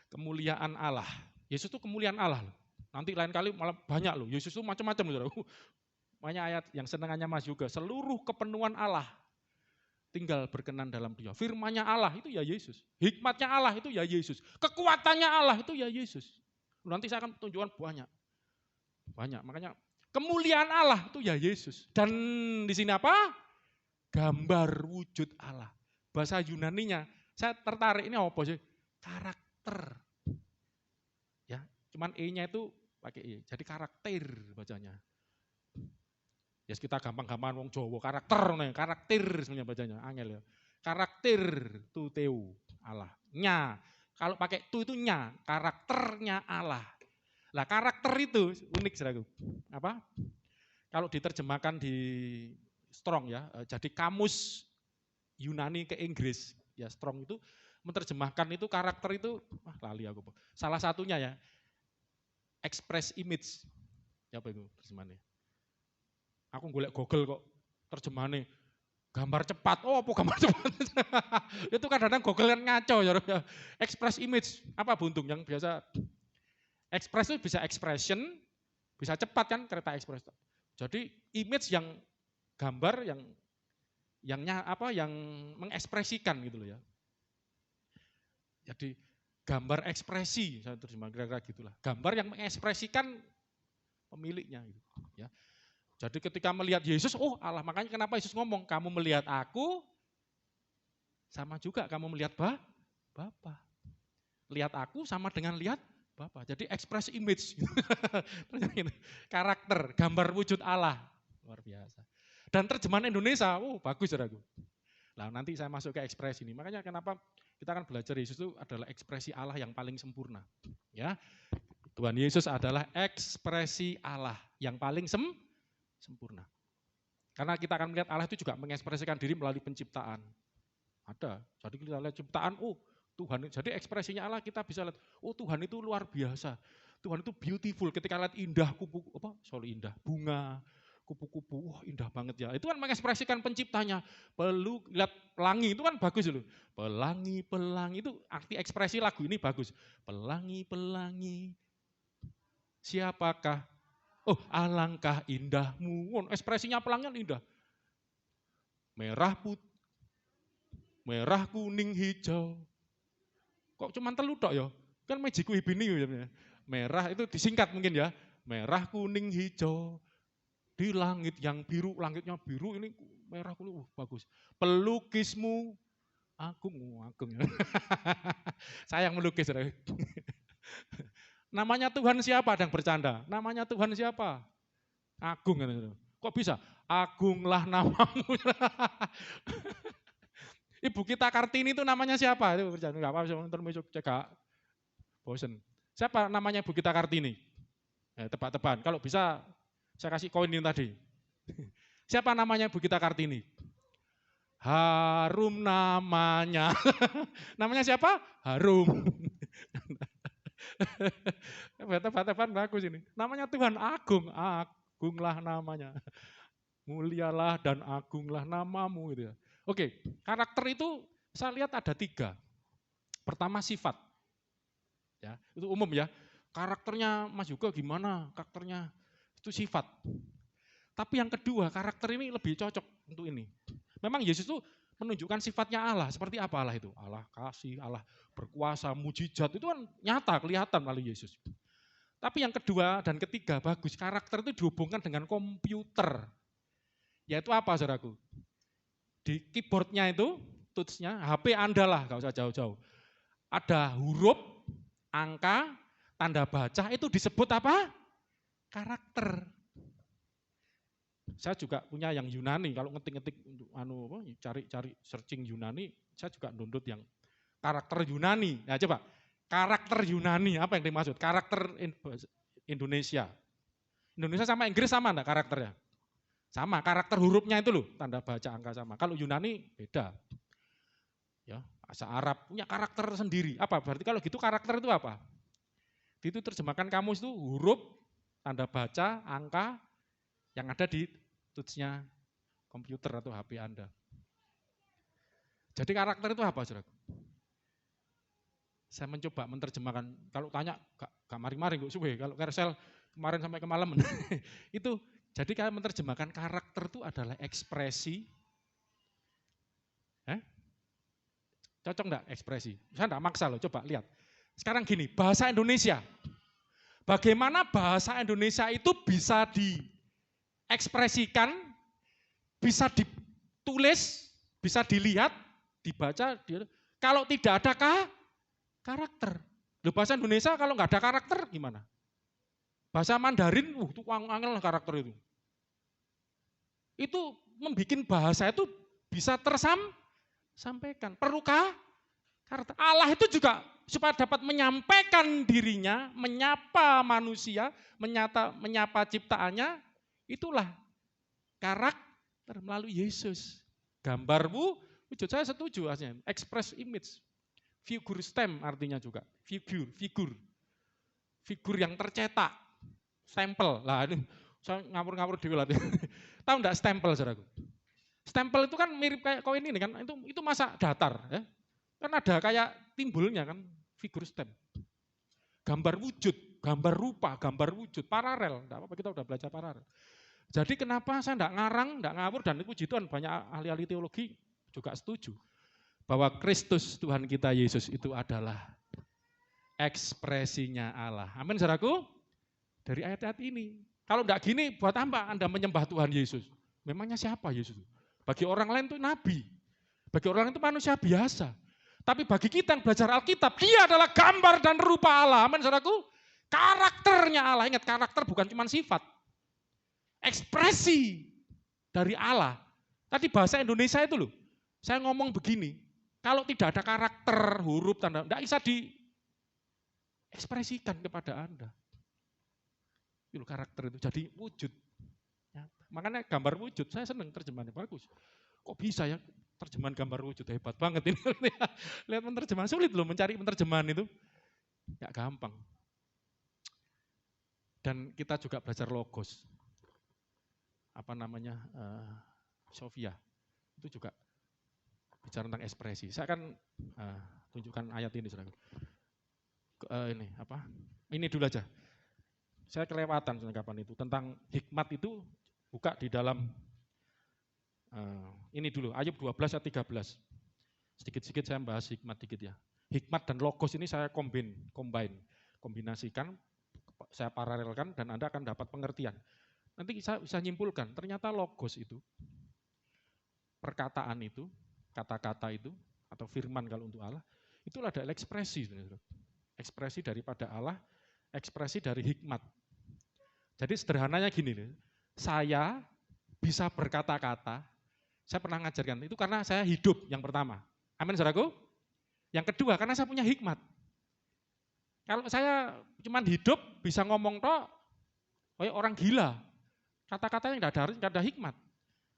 Kemuliaan Allah. Yesus itu kemuliaan Allah. Nanti lain kali malah banyak loh. Yesus itu macam-macam. Banyak ayat yang senangannya Mas juga. Seluruh kepenuhan Allah tinggal berkenan dalam dia. Firman-Nya Allah itu ya Yesus. Hikmatnya Allah itu ya Yesus. Kekuatannya Allah itu ya Yesus. Nanti saya akan tunjukkan banyak. Banyak. Makanya kemuliaan Allah itu ya Yesus. Dan di sini apa? Gambar wujud Allah. Bahasa Yunaninya, saya tertarik ini apa sih? Karakter. Ya, cuman E-nya itu pakai E. Jadi karakter bacanya. Ya kita gampang-gampang wong Jawa karakter sebenarnya bacanya, angel ya. Karakter tu teu Allah. Nya. Kalau pakai tu itu nya, karakternya Allah. Lah karakter itu unik saudaraku. Apa? Kalau diterjemahkan di Strong ya, jadi kamus Yunani ke Inggris, ya Strong itu menerjemahkan itu karakter itu, lali aku. Salah satunya ya, express image. Ya apa itu terjemahannya? Aku golek Google kok terjemahannya gambar cepat. Oh, apa gambar cepat? Itu kadang-kadang Google kan ngaco ya. Express image, apa buntung yang biasa express itu bisa expression, bisa cepat kan kereta ekspres. Jadi image yang gambar yang mengekspresikan gitu loh ya. Jadi gambar ekspresi, saya terjemah kira-kira gitulah. Gambar yang mengekspresikan pemiliknya. Gitu, ya. Jadi ketika melihat Yesus, oh Allah, makanya kenapa Yesus ngomong, kamu melihat aku, sama juga kamu melihat Bapa. Lihat aku sama dengan lihat Bapa. Jadi express image, karakter, gambar wujud Allah. Luar biasa. Dan terjemahan Indonesia, bagus saudaraku. Nah nanti saya masuk ke ekspresi ini. Makanya kenapa kita akan belajar Yesus itu adalah ekspresi Allah yang paling sempurna. Ya, Tuhan Yesus adalah ekspresi Allah yang paling sempurna. Karena kita akan melihat Allah itu juga mengekspresikan diri melalui penciptaan. Ada. Jadi kita lihat ciptaan, Tuhan. Jadi ekspresinya Allah kita bisa lihat, Tuhan itu luar biasa. Tuhan itu beautiful. Ketika lihat indah bunga, kupu-kupu, indah banget ya. Itu kan mengekspresikan penciptanya. Lihat pelangi itu kan bagus loh. Pelangi itu arti ekspresi lagu ini bagus. Pelangi, siapakah? Alangkah indahmu. Ekspresinya pelangi indah. Merah, kuning, hijau. Kok cuma telu tok ya? Kan Mejiku Ibini ya. Merah itu disingkat mungkin ya. Merah, kuning, hijau. Di langit yang biru, langitnya biru, ini merah kuning, bagus. Pelukismu agung ya. Saya yang melukis. Namanya Tuhan siapa? Ada yang bercanda. Namanya Tuhan siapa? Agung. Kok bisa? Agunglah namamu. Ibu kita Kartini itu namanya siapa? Itu bercanda. Enggak apa-apa, termasuk cekak. Bosen. Siapa namanya Ibu kita Kartini? Tebak-tebakan. Kalau bisa saya kasih koin ini tadi. Siapa namanya Ibu kita Kartini? Harum namanya. Namanya siapa? Harum. Tebak-tebakan bagus ini. Namanya Tuhan Agung. Agunglah namanya. Mulialah dan agunglah namamu. Gitu ya. Oke, karakter itu saya lihat ada 3. Pertama sifat. Ya, itu umum ya. Karakternya Mas Yugo gimana? Karakternya itu sifat. Tapi yang kedua, karakter ini lebih cocok untuk ini. Memang Yesus itu menunjukkan sifatnya Allah. Seperti apa Allah itu? Allah kasih, Allah berkuasa, mujizat. Itu kan nyata, kelihatan melalui Yesus. Tapi yang kedua dan ketiga bagus. Karakter itu dihubungkan dengan komputer. Yaitu apa saudaraku? Di keyboardnya itu, touch-nya, HP Anda lah, gak usah jauh-jauh. Ada huruf, angka, tanda baca, itu disebut apa? Karakter. Saya juga punya yang Yunani, kalau ngetik-ngetik cari searching Yunani, saya juga download yang karakter Yunani. Nah coba, karakter Yunani, apa yang dimaksud? Karakter Indonesia. Indonesia sama Inggris sama enggak karakternya? Sama, karakter hurufnya itu loh, tanda baca angka sama. Kalau Yunani beda. Ya, bahasa Arab punya karakter sendiri. Apa? Berarti kalau gitu karakter itu apa? Itu terjemahkan kamus itu huruf, tanda baca, angka yang ada di touch-nya komputer atau HP Anda. Jadi karakter itu apa, saudara? Saya mencoba menerjemahkan, kalau tanya gak mari-mari kok suwe, kalau Kersel kemarin sampai ke malam. Itu jadi kalian menerjemahkan karakter itu adalah ekspresi. Cocok enggak ekspresi? Saya enggak maksa loh, coba lihat. Sekarang gini, bahasa Indonesia. Bagaimana bahasa Indonesia itu bisa diekspresikan, bisa ditulis, bisa dilihat, dibaca, kalau tidak ada karakter. Loh, bahasa Indonesia kalau enggak ada karakter gimana? Bahasa Mandarin, itu angel karakter itu. Itu membuat bahasa itu bisa tersampaikan. Perlukah karakter? Allah itu juga supaya dapat menyampaikan dirinya, menyapa manusia, menyapa ciptaannya, itulah karakter melalui Yesus. Gambarmu, wujud saya setuju aslinya. Express image. Figur stem artinya juga. Figur yang tercetak. Stempel. Lah ini saya ngawur-ngawur di wilayah. Tahu enggak stempel, saudaraku? Stempel itu kan mirip kayak koin ini kan, itu masa datar ya. Kan ada kayak timbulnya kan, figur stem. Gambar wujud, gambar rupa, gambar wujud, paralel. Enggak apa-apa, kita udah belajar paralel. Jadi kenapa saya enggak ngarang, enggak ngawur, dan itu puji Tuhan banyak ahli-ahli teologi juga setuju. Bahwa Kristus Tuhan kita Yesus itu adalah ekspresinya Allah. Amin, saudaraku. Dari ayat-ayat ini. Kalau enggak gini, buat apa Anda menyembah Tuhan Yesus? Memangnya siapa Yesus? Bagi orang lain itu nabi. Bagi orang lain itu manusia biasa. Tapi bagi kita yang belajar Alkitab, dia adalah gambar dan rupa Allah. Amin, saudaraku. Karakternya Allah. Ingat, karakter bukan cuma sifat. Ekspresi dari Allah. Tadi bahasa Indonesia itu loh. Saya ngomong begini. Kalau tidak ada karakter, huruf, tanda, tidak bisa diekspresikan kepada Anda. Itu karakter itu jadi wujud. Makanya gambar wujud, saya senang terjemahannya, bagus. Kok bisa ya terjemahan gambar wujud, hebat banget ini. Lihat penerjemahan, sulit loh mencari penerjemahan itu. Gak gampang. Dan kita juga belajar logos. Apa namanya, Sofia. Itu juga bicara tentang ekspresi. Saya akan tunjukkan ayat ini, saudara. Ini dulu aja. Saya kelewatan kapan itu tentang hikmat itu buka di dalam ini dulu Ayub 12 ayat 13. Sedikit-sedikit saya bahas hikmat dikit ya. Hikmat dan logos ini saya kombinasikan, saya paralelkan dan Anda akan dapat pengertian. Nanti saya bisa nyimpulkan, ternyata logos itu, perkataan itu, kata-kata itu, atau firman kalau untuk Allah, itu adalah ekspresi. Ekspresi daripada Allah, ekspresi dari hikmat. Jadi sederhananya gini, saya bisa berkata-kata, saya pernah ngajarkan, itu karena saya hidup yang pertama. Amin, saudaraku. Yang kedua, karena saya punya hikmat. Kalau saya cuma hidup, bisa ngomong toh, kayak orang gila. Kata-katanya nggak ada hikmat.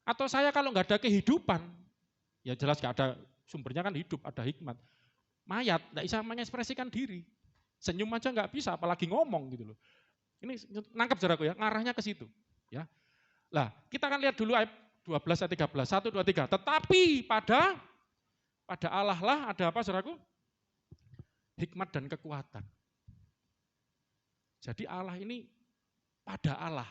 Atau saya kalau nggak ada kehidupan, ya jelas nggak ada, sumbernya kan hidup, ada hikmat. Mayat, nggak bisa mengekspresikan diri. Senyum aja nggak bisa, apalagi ngomong gitu loh. Ini nangkep saudaraku ya, ngarahnya ke situ. Ya. Lah, kita akan lihat dulu ayat 12 ayat 13, 1, 2, 3. Tetapi pada Allah lah ada apa saudaraku? Hikmat dan kekuatan. Jadi Allah ini pada Allah.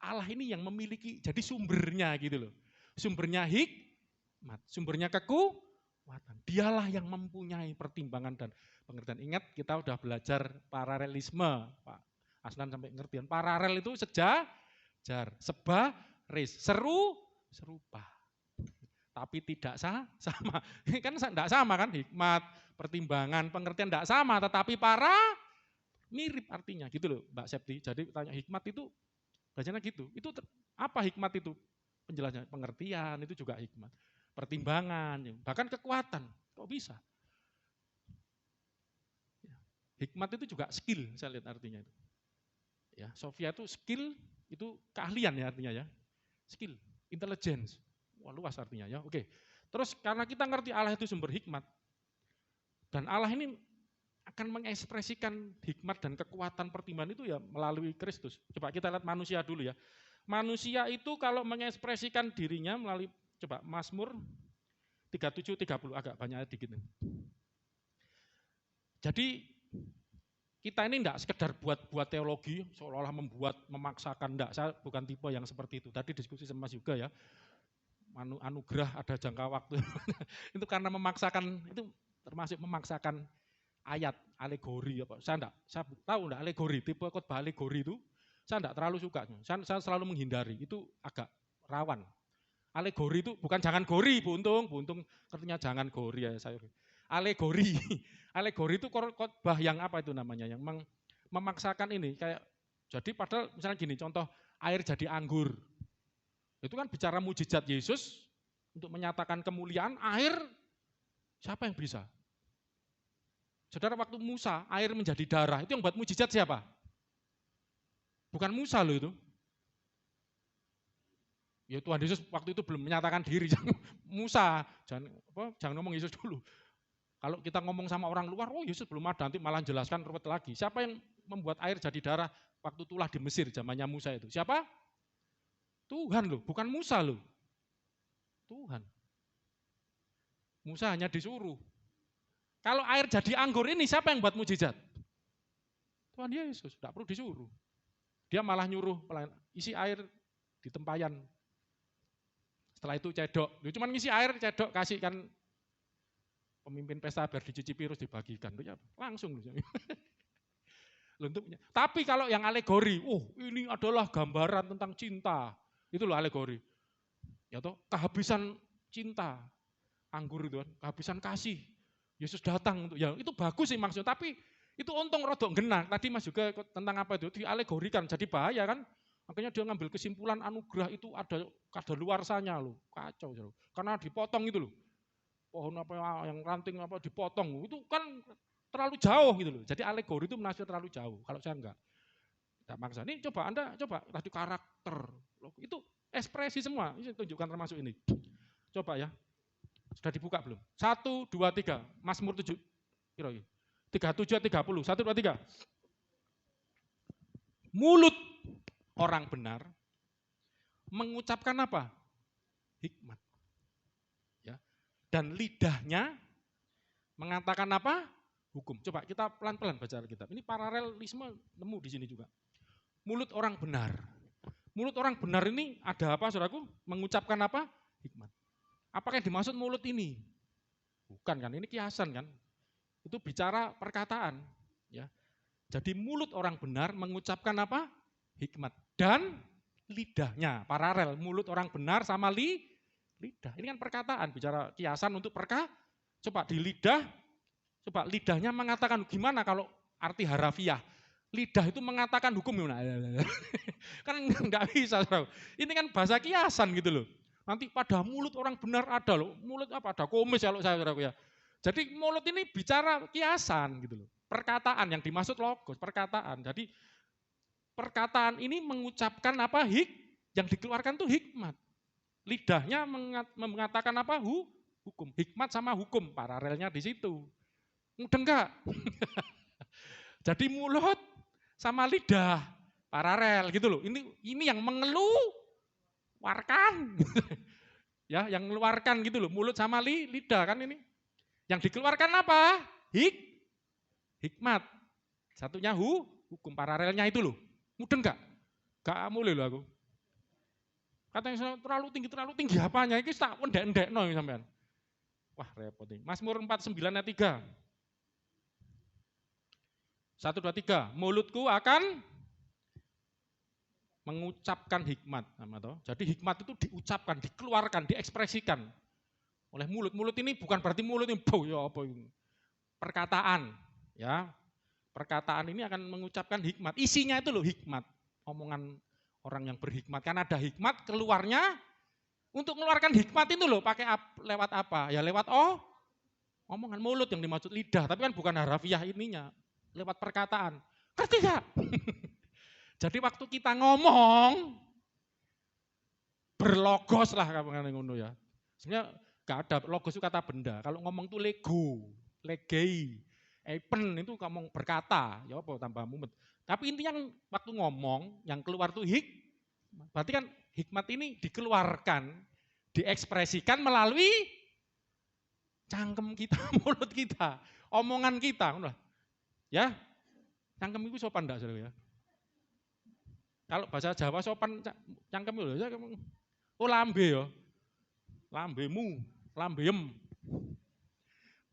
Allah ini yang memiliki, jadi sumbernya gitu loh. Sumbernya hikmat, sumbernya kekuatan. Dialah yang mempunyai pertimbangan dan pengertian. Ingat kita udah belajar paralelisme, Pak Asnan sampai ngertian. Paralel itu sejajar, sebaris, serupa. Tapi tidak sama. Kan enggak sama kan, hikmat, pertimbangan, pengertian enggak sama, tetapi mirip artinya gitu loh Mbak Septi. Jadi tanya hikmat itu bacanya gitu. Itu apa hikmat itu? Penjelasannya pengertian itu juga hikmat. Pertimbangan, bahkan kekuatan. Kok bisa? Hikmat itu juga skill, saya lihat artinya itu. Ya, Sofia itu skill, itu keahlian ya artinya ya. Skill, intelligence. Wah, luas artinya ya. Oke. Terus karena kita ngerti Allah itu sumber hikmat. Dan Allah ini akan mengekspresikan hikmat dan kekuatan pertimbangan itu ya melalui Kristus. Coba kita lihat manusia dulu ya. Manusia itu kalau mengekspresikan dirinya melalui, coba Mazmur 37, 30, agak banyak dikit. Jadi kita ini enggak sekedar buat teologi, seolah-olah memaksakan, enggak. Saya bukan tipe yang seperti itu. Tadi diskusi sama Mas juga ya. Anugerah ada jangka waktu. Itu karena memaksakan, itu termasuk memaksakan ayat, alegori apa. Saya tahu enggak alegori, tipe khotbah alegori itu saya enggak terlalu suka. Saya selalu menghindari, itu agak rawan. Alegori itu bukan jangan gori, Bu Untung artinya jangan gori ya saya. Alegori. Alegori itu khotbah yang apa itu namanya, yang memaksakan ini kayak, jadi padahal misalnya gini, contoh air jadi anggur. Itu kan bicara mujizat Yesus untuk menyatakan kemuliaan air, siapa yang bisa? Saudara, waktu Musa air menjadi darah, itu yang buat mujizat siapa? Bukan Musa loh itu. Ya Tuhan Yesus waktu itu belum menyatakan diri, Musa, jangan ngomong Yesus dulu. Kalau kita ngomong sama orang luar, oh Yesus belum ada, nanti malah jelaskan ruwet lagi. Siapa yang membuat air jadi darah waktu itulah di Mesir, zamannya Musa itu? Siapa? Tuhan loh, bukan Musa loh. Tuhan. Musa hanya disuruh. Kalau air jadi anggur ini siapa yang buat mujizat? Tuhan Yesus, tidak perlu disuruh. Dia malah nyuruh isi air di tempayan. Setelah itu cedok, cuman ngisi air cedok kasih kan Pemimpin pesta biar dicicipi terus dibagikan. Ya, langsung. Tapi kalau yang alegori, ini adalah gambaran tentang cinta. Itu loh alegori. Ya toh, kehabisan cinta. Anggur itu kan, kehabisan kasih. Yesus datang untuk ya itu bagus sih maksudnya, tapi itu untung rodok genah. Tadi Mas juga tentang apa itu dialegorikan, jadi bahaya kan. Makanya dia ngambil kesimpulan anugerah itu ada kadaluarsanya loh, kacau. Karena dipotong itu loh. Pohon apa yang ranting apa dipotong, itu kan terlalu jauh gitu loh. Jadi alegori itu menafsir terlalu jauh. Kalau saya enggak maksa. Ini coba Anda tadi karakter. Itu ekspresi semua. Ini tunjukkan termasuk ini. Coba ya. Sudah dibuka belum? 1, 2, 3. Mazmur 7. 37, 30. 1, 2, 3. Mulut orang benar mengucapkan apa? Hikmat. Ya. Dan lidahnya mengatakan apa? Hukum. Coba kita pelan-pelan baca Alkitab. Ini paralelisme nemu di sini juga. Mulut orang benar. Mulut orang benar ini ada apa, saudaraku? Mengucapkan apa? Hikmat. Apakah yang dimaksud mulut ini? Bukan kan, ini kiasan kan. Itu bicara perkataan. Ya. Jadi mulut orang benar mengucapkan apa? Hikmat. Dan lidahnya, paralel. Mulut orang benar sama lidah. Ini kan perkataan, bicara kiasan untuk Coba di lidah, coba lidahnya mengatakan gimana kalau arti harafiah. Lidah itu mengatakan hukum gimana? Kan enggak bisa. Ini kan bahasa kiasan gitu loh. Nanti pada mulut orang benar ada loh. Mulut apa? Ada komis kalau saya ya. Jadi mulut ini bicara kiasan gitu loh. Perkataan yang dimaksud logos, perkataan. Jadi perkataan ini mengucapkan apa? Yang dikeluarkan tuh hikmat. Lidahnya mengatakan apa? Hukum. Hikmat sama hukum, paralelnya di situ. Mudah enggak? Jadi mulut sama lidah paralel gitu loh. Ini yang mengeluarkan. Ya, yang mengeluarkan gitu loh. Mulut sama lidah kan ini. Yang dikeluarkan apa? Hikmat. Satunya hukum, paralelnya itu loh. Mudah enggak? Enggak mulai loh aku. Katanya terlalu tinggi apanya? Ini tak endek-endekno sampean. Wah repot ini. Mazmur 49 ayat 3. 1, 2, 3. Mulutku akan mengucapkan hikmat. Jadi hikmat itu diucapkan, dikeluarkan, diekspresikan oleh mulut. Mulut ini bukan berarti mulut ini perkataan. Ya, perkataan ini akan mengucapkan hikmat. Isinya itu loh hikmat. Omongan orang yang berhikmat. Kan ada hikmat keluarnya. Untuk mengeluarkan hikmat itu loh pakai lewat apa? Ya lewat omongan mulut yang dimaksud lidah. Tapi kan bukan harafiah ininya. Lewat perkataan. Ngerti gak? Jadi waktu kita ngomong, berlogos lah kapan ngono ya. Sebenarnya gak ada, logos itu kata benda. Kalau ngomong itu legei, epen itu ngomong berkata. Ya apa tambah mumet. Tapi intinya waktu ngomong, yang keluar itu berarti kan hikmat ini dikeluarkan, diekspresikan melalui cangkem kita, mulut kita, omongan kita. Ya, cangkem itu sopan enggak saudara ya? Kalau bahasa Jawa sopan cangkem itu, lambe ya, lambemu, lambem.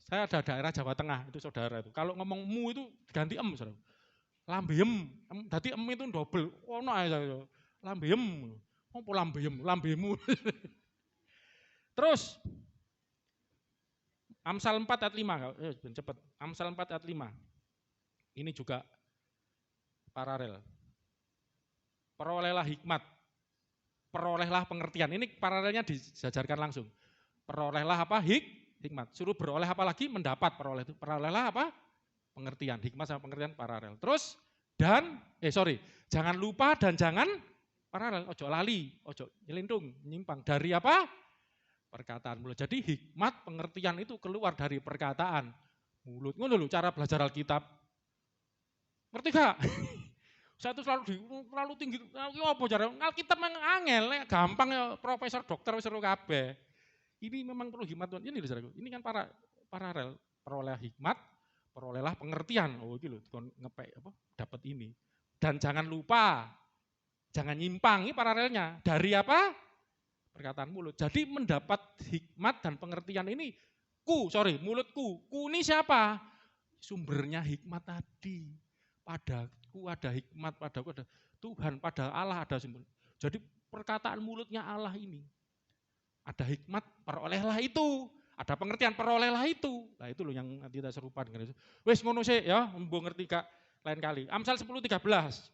Saya ada daerah Jawa Tengah, itu saudara itu. Kalau ngomong mu itu diganti saudara. Lambem, berarti itu double, ono aja saudara. Lambem, apa lambemu. Terus, Amsal 4 ayat 5, cepat. Amsal 4 ayat 5. Ini juga paralel. Perolehlah hikmat, perolehlah pengertian. Ini paralelnya dijajarkan langsung. Perolehlah apa? Hikmat. Suruh beroleh apa lagi? Mendapat perolehlah apa? Pengertian. Hikmat sama pengertian paralel. Terus, jangan lupa dan jangan paralel, ojo lali, ojo nyelindung, menyimpang. Dari apa? Perkataan mulut. Jadi hikmat pengertian itu keluar dari perkataan mulut. Ngono lho cara belajar Alkitab. Ngerti gak? Saya itu terlalu tinggi. Apa cara Alkitab angel, gampang ya profesor dokter wis seru kabeh. Ini memang perlu hikmat Tuhan. Ini lho saudaraku. Ini kan paralel, peroleh hikmat, perolehlah pengertian. Oh iki lho ngepek apa? Dapat ini. Dan jangan lupa jangan nyimpang, ini paralelnya. Dari apa? Perkataan mulut. Jadi mendapat hikmat dan pengertian ini mulutku. Ku ini siapa? Sumbernya hikmat tadi. Padaku ada hikmat, padaku ada Tuhan, pada Allah ada sumber. Jadi perkataan mulutnya Allah ini. Ada hikmat, perolehlah itu. Ada pengertian, perolehlah itu. Nah itu loh yang nanti kita serupa dengan itu. Wes ngono sih ya, mbok ngerti Kak lain kali. Amsal 10:13.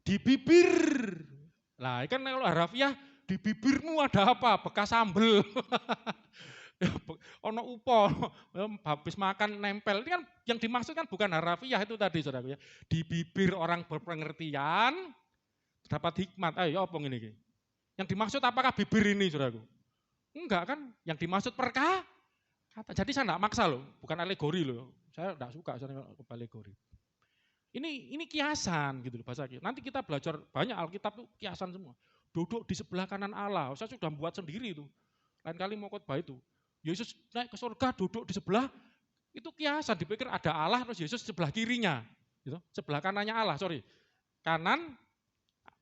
Di bibir. Lah kan kalau harafiah di bibirmu ada apa? Bekas sambel. Ono upo, habis makan nempel. Ini kan yang dimaksud kan bukan harafiah itu tadi saudara ya. Di bibir orang berpengertian dapat hikmat. Ayo apa ini? Yang dimaksud apakah bibir ini saudaraku? Enggak kan, yang dimaksud kata. Jadi saya enggak maksa loh, bukan alegori loh. Saya enggak suka saya alegori. Ini kiasan gitu loh bahasa kita. Nanti kita belajar banyak Alkitab itu kiasan semua. Duduk di sebelah kanan Allah, saya sudah buat sendiri itu. Lain kali mau khotbah itu. Yesus naik ke surga duduk di sebelah, itu kiasan, dipikir ada Allah terus Yesus sebelah kirinya. Gitu. Sebelah kanannya Allah, kanan,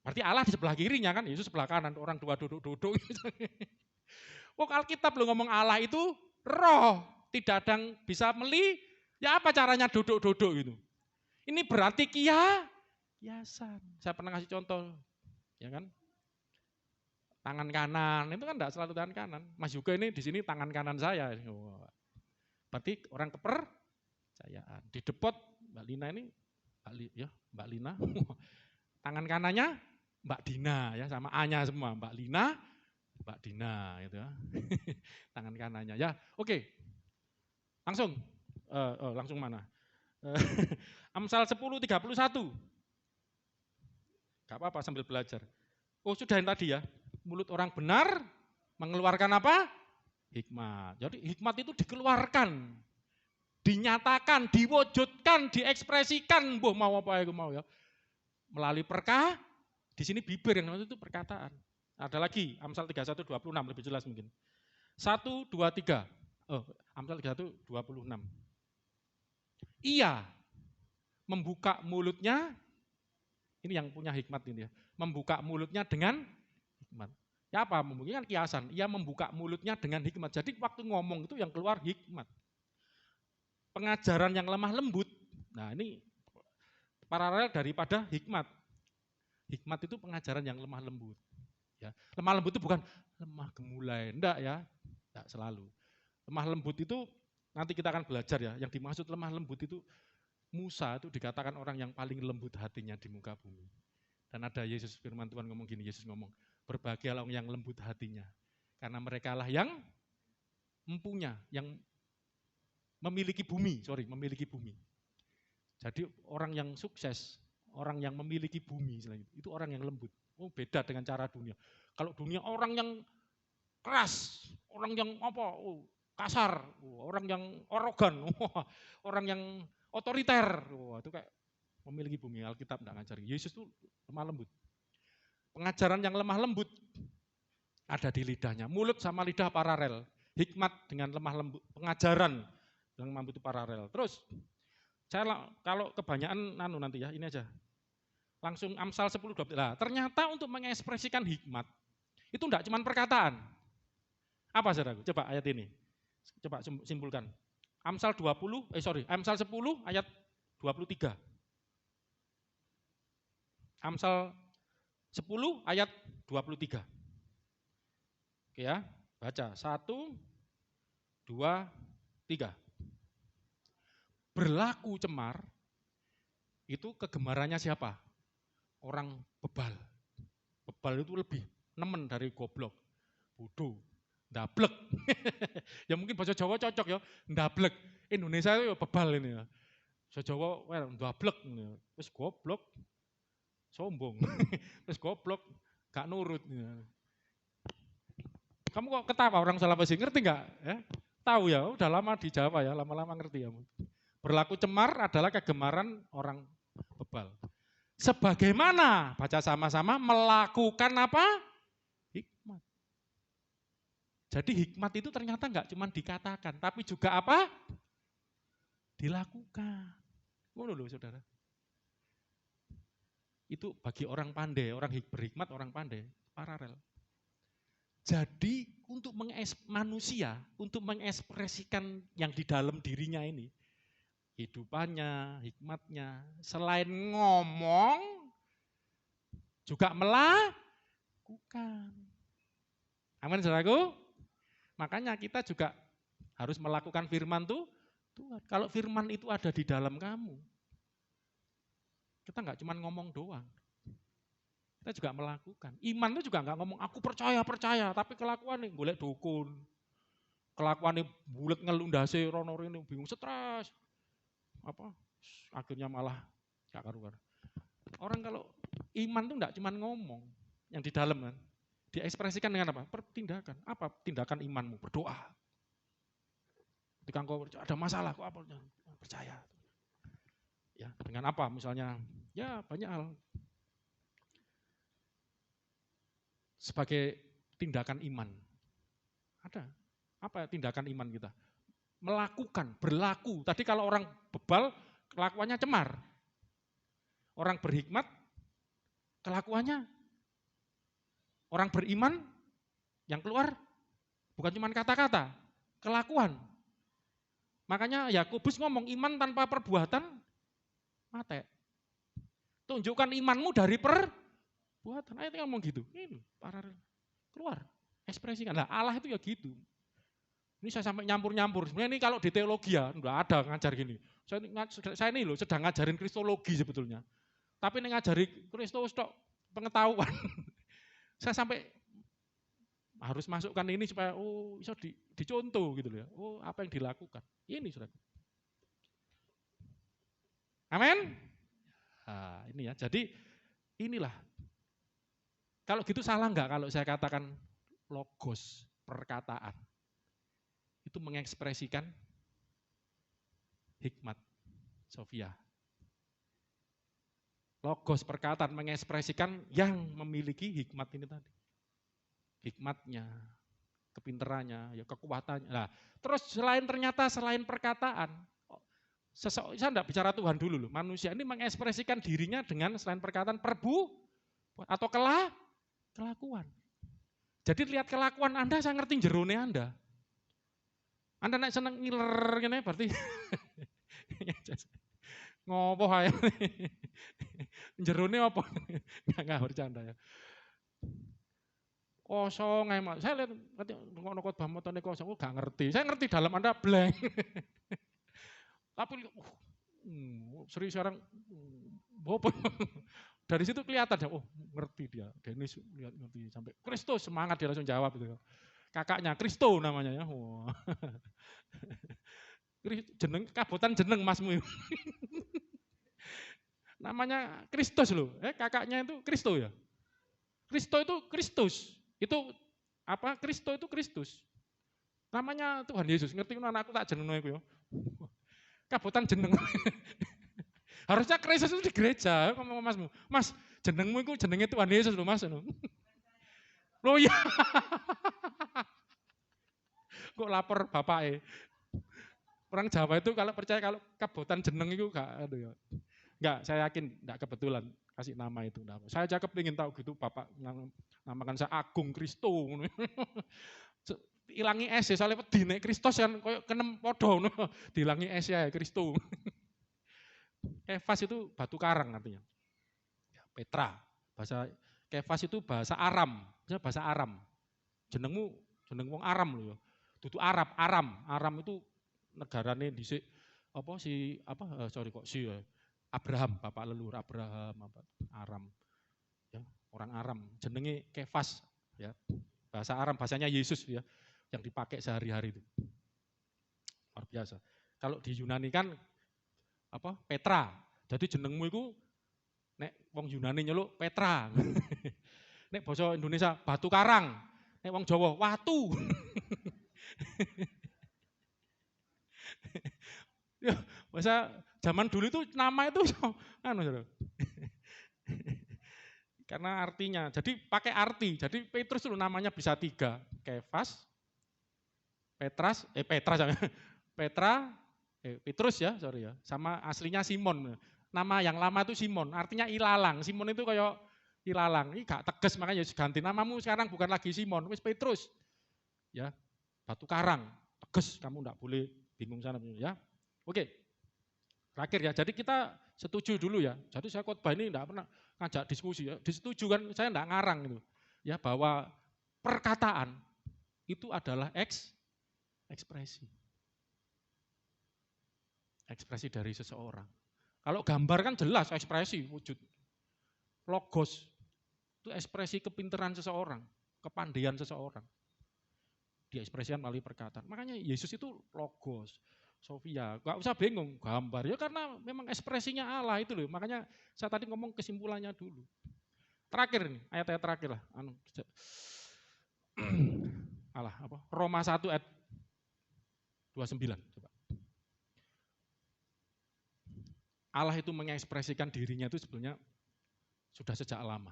berarti Allah di sebelah kirinya kan, Yesus sebelah kanan, orang dua duduk-duduk. Oh Alkitab lo ngomong Allah itu roh, tidak ada yang bisa ya apa caranya duduk-duduk gitu. Ini berarti kiasan. Saya pernah kasih contoh, ya kan? Tangan kanan, itu kan enggak selalu tangan kanan. Mas Yuga ini di sini tangan kanan saya. Berarti orang kepercayaan. Di depot Mbak Lina ini, Mbak Lina, tangan kanannya Mbak Dina ya, sama A-nya semua, Mbak Lina, Mbak Dina gitu ya. Tangan kanannya ya. Oke. Langsung langsung mana? Amsal 10:31. Gak apa-apa sambil belajar. Oh, sudah yang tadi ya. Mulut orang benar mengeluarkan apa? Hikmat. Jadi hikmat itu dikeluarkan, dinyatakan, diwujudkan, diekspresikan, mau apa ya mau ya. Melalui di sini bibir yang itu perkataan. Ada lagi Amsal 31:26 lebih jelas mungkin. 1, 2, 3. Amsal 31:26. Ia membuka mulutnya, ini yang punya hikmat ini ya. Membuka mulutnya dengan hikmat. Ya apa? Mungkin kan kiasan. Ia membuka mulutnya dengan hikmat. Jadi waktu ngomong itu yang keluar hikmat. Pengajaran yang lemah lembut. Nah ini paralel daripada hikmat. Hikmat itu pengajaran yang lemah lembut. Ya. Lemah lembut itu bukan lemah gemulai, enggak ya, enggak selalu. Lemah lembut itu nanti kita akan belajar ya, yang dimaksud lemah lembut itu Musa itu dikatakan orang yang paling lembut hatinya di muka bumi. Dan ada Yesus, firman Tuhan ngomong gini, Yesus ngomong, berbahagialah orang yang lembut hatinya, karena mereka lah yang mempunyai, yang memiliki bumi. Jadi orang yang sukses, orang yang memiliki bumi, itu orang yang lembut. Oh beda dengan cara dunia. Kalau dunia orang yang keras, orang yang kasar, orang yang arogan, orang yang otoriter, itu kayak memiliki bumi. Alkitab tidak ngajari. Yesus itu lemah lembut. Pengajaran yang lemah lembut ada di lidahnya. Mulut sama lidah paralel. Hikmat dengan lemah lembut. Pengajaran yang lemah lembut itu paralel. Terus saya kalau kebanyakan nanti ya, ini aja. Langsung Amsal 10:12. Nah, ternyata untuk mengekspresikan hikmat itu enggak cuma perkataan. Apa saudaraku? Coba ayat ini. Coba simpulkan. Amsal 10 ayat 23. Amsal 10 ayat 23. Oke ya, baca. 1, 2, 3. Berlaku cemar, itu kegemarannya siapa? Orang bebal. Bebal itu lebih nemen dari goblok, bodoh, ndablek. Ya mungkin bahasa Jawa cocok ya, ndablek. Indonesia itu bebal ini ya. Bahasa Jawa ndablek, terus goblok, sombong, terus goblok, gak nurut. Kamu kok ketawa orang Sulawesi, ngerti gak? Ya? Tahu ya, udah lama di Jawa ya, lama-lama ngerti ya. Berlaku cemar adalah kegemaran orang bebal. Sebagaimana, baca sama-sama, melakukan apa? Hikmat. Jadi hikmat itu ternyata enggak cuma dikatakan, tapi juga apa? Dilakukan. Ngono loh saudara. Itu bagi orang pandai, orang berhikmat, orang pandai, paralel. Jadi untuk manusia, untuk mengekspresikan yang di dalam dirinya ini, hidupannya, hikmatnya, selain ngomong, juga melakukan. Amin, saudaraku? Makanya kita juga harus melakukan firman Tuhan. Kalau firman itu ada di dalam kamu, kita nggak cuma ngomong doang. Kita juga melakukan. Iman itu juga nggak ngomong, aku percaya, tapi kelakuan nih, golek dukun. Kelakuan nih, bulet ngelundase, rono ini bingung, stres. Akhirnya malah gak karuan. Orang kalau iman itu nggak cuma ngomong, yang di dalam kan, diekspresikan dengan apa? Pertindakan. Apa tindakan imanmu? Berdoa. Ketika engkau ada masalah, kok apa? Percaya. Ya, dengan apa? Misalnya, ya banyak hal. Sebagai tindakan iman. Ada. Apa tindakan iman kita? Melakukan, berlaku. Tadi kalau orang bebal, kelakuannya cemar. Orang berhikmat, kelakuannya. Orang beriman, yang keluar bukan cuma kata-kata, kelakuan. Makanya Yakobus ngomong iman tanpa perbuatan, mate. Tunjukkan imanmu dari perbuatan. Ayatnya ngomong gitu. Ini paralel. Keluar, ekspresikan. Nah, Allah itu ya gitu. Ini saya sampai nyampur-nyampur. Sebenarnya ini kalau di teologi ya, enggak ada ngajar gini. Saya ini loh sedang ngajarin kristologi sebetulnya. Tapi ini ngajari Kristus tok pengetahuan. Saya sampai harus masukkan ini supaya bisa dicontoh gitu loh ya. Apa yang dilakukan. Ini Saudara. Amin. Nah, ini ya. Jadi inilah. Kalau gitu salah enggak kalau saya katakan logos, perkataan. Itu mengekspresikan hikmat. Sofia. Logos perkataan mengekspresikan yang memiliki hikmat ini tadi. Hikmatnya, kepinterannya, ya kekuatannya. Nah, terus selain perkataan, saya enggak bicara Tuhan dulu loh. Manusia ini mengekspresikan dirinya dengan selain perkataan atau kelakuan. Jadi lihat kelakuan Anda, saya ngerti jerone Anda. Anda naik seneng ngiler gini berarti ngopo ae. Jerone apa? Enggak bercanda ya. Kosong emang. Saya lihat ngono khotbah motone kosong, enggak ngerti. Saya ngerti dalam Anda blank. Tapi serius sekarang dari situ kelihatan ya, ngerti dia. Denis ngerti sampai Kristus semangat dia langsung jawab gitu. Kakaknya Kristo namanya ya. Wah. Kabutan jeneng masmu. Namanya Kristus loh. Kakaknya itu Kristo ya. Kristo itu Kristus. Itu apa? Kristo itu Kristus. Namanya Tuhan Yesus. Ngerti anakku tak jeneng iku ya. Kabutan jeneng. Harusnya Kristus itu di gereja, ngomong masmu. Mas, jenengmu itu jenenge Tuhan Yesus loh Mas. Loh ya. Kok lapor bapaknya. Orang Jawa itu kalau percaya kalau kabutan jeneng itu enggak, saya yakin enggak kebetulan kasih nama itu. Saya aja kepingin tahu gitu bapak namakan saya Agung Kristo. Ilangi S ya, soalnya wedi nek Kristus kan koyo kenem padha diilangi S ya Kristo. Kefas itu batu karang artinya. Petra, bahasa Kefas itu bahasa Aram, bahasa Aram. Jeneng wong Aram loh. Dudu Aram itu negarane dhisik Abraham, bapak leluhur Abraham, Aram. Ya, orang Aram, jenenge Kefas ya. Bahasa Aram, bahasanya Yesus ya, yang dipakai sehari-hari itu. Luar biasa. Kalau di Yunani kan Petra. Jadi jenengmu itu nek wong Yunani nyeluk Petra. Nek basa Indonesia batu karang. Nek wong Jawa watu. Ya, masa zaman dulu itu nama itu karena artinya, jadi pakai arti. Jadi Petrus itu namanya bisa 3, Kefas, Petrus ya, sama aslinya Simon. Nama yang lama itu Simon, artinya ilalang. Simon itu kayak ilalang, ini gak tegas, makanya ganti namamu sekarang bukan lagi Simon, wis Petrus. Ya, batu karang, tegas, kamu enggak boleh bingung sana ya. Oke. Terakhir ya, jadi kita setuju dulu ya. Jadi saya khotbah ini enggak pernah ngajak diskusi ya. Disetuju kan saya enggak ngarang gitu. Ya, bahwa perkataan itu adalah ekspresi. Ekspresi dari seseorang. Kalau gambar kan jelas ekspresi, wujud. Logos itu ekspresi kepintaran seseorang, kepandaian seseorang. Diekspresikan melalui perkataan. Makanya Yesus itu logos, Sofia. Gak usah bingung gambar ya karena memang ekspresinya Allah itu loh. Makanya saya tadi ngomong kesimpulannya dulu. Terakhir nih, ayat-ayat terakhir lah. Roma 1 ayat 29 coba. Allah itu mengekspresikan dirinya itu sebenarnya sudah sejak lama.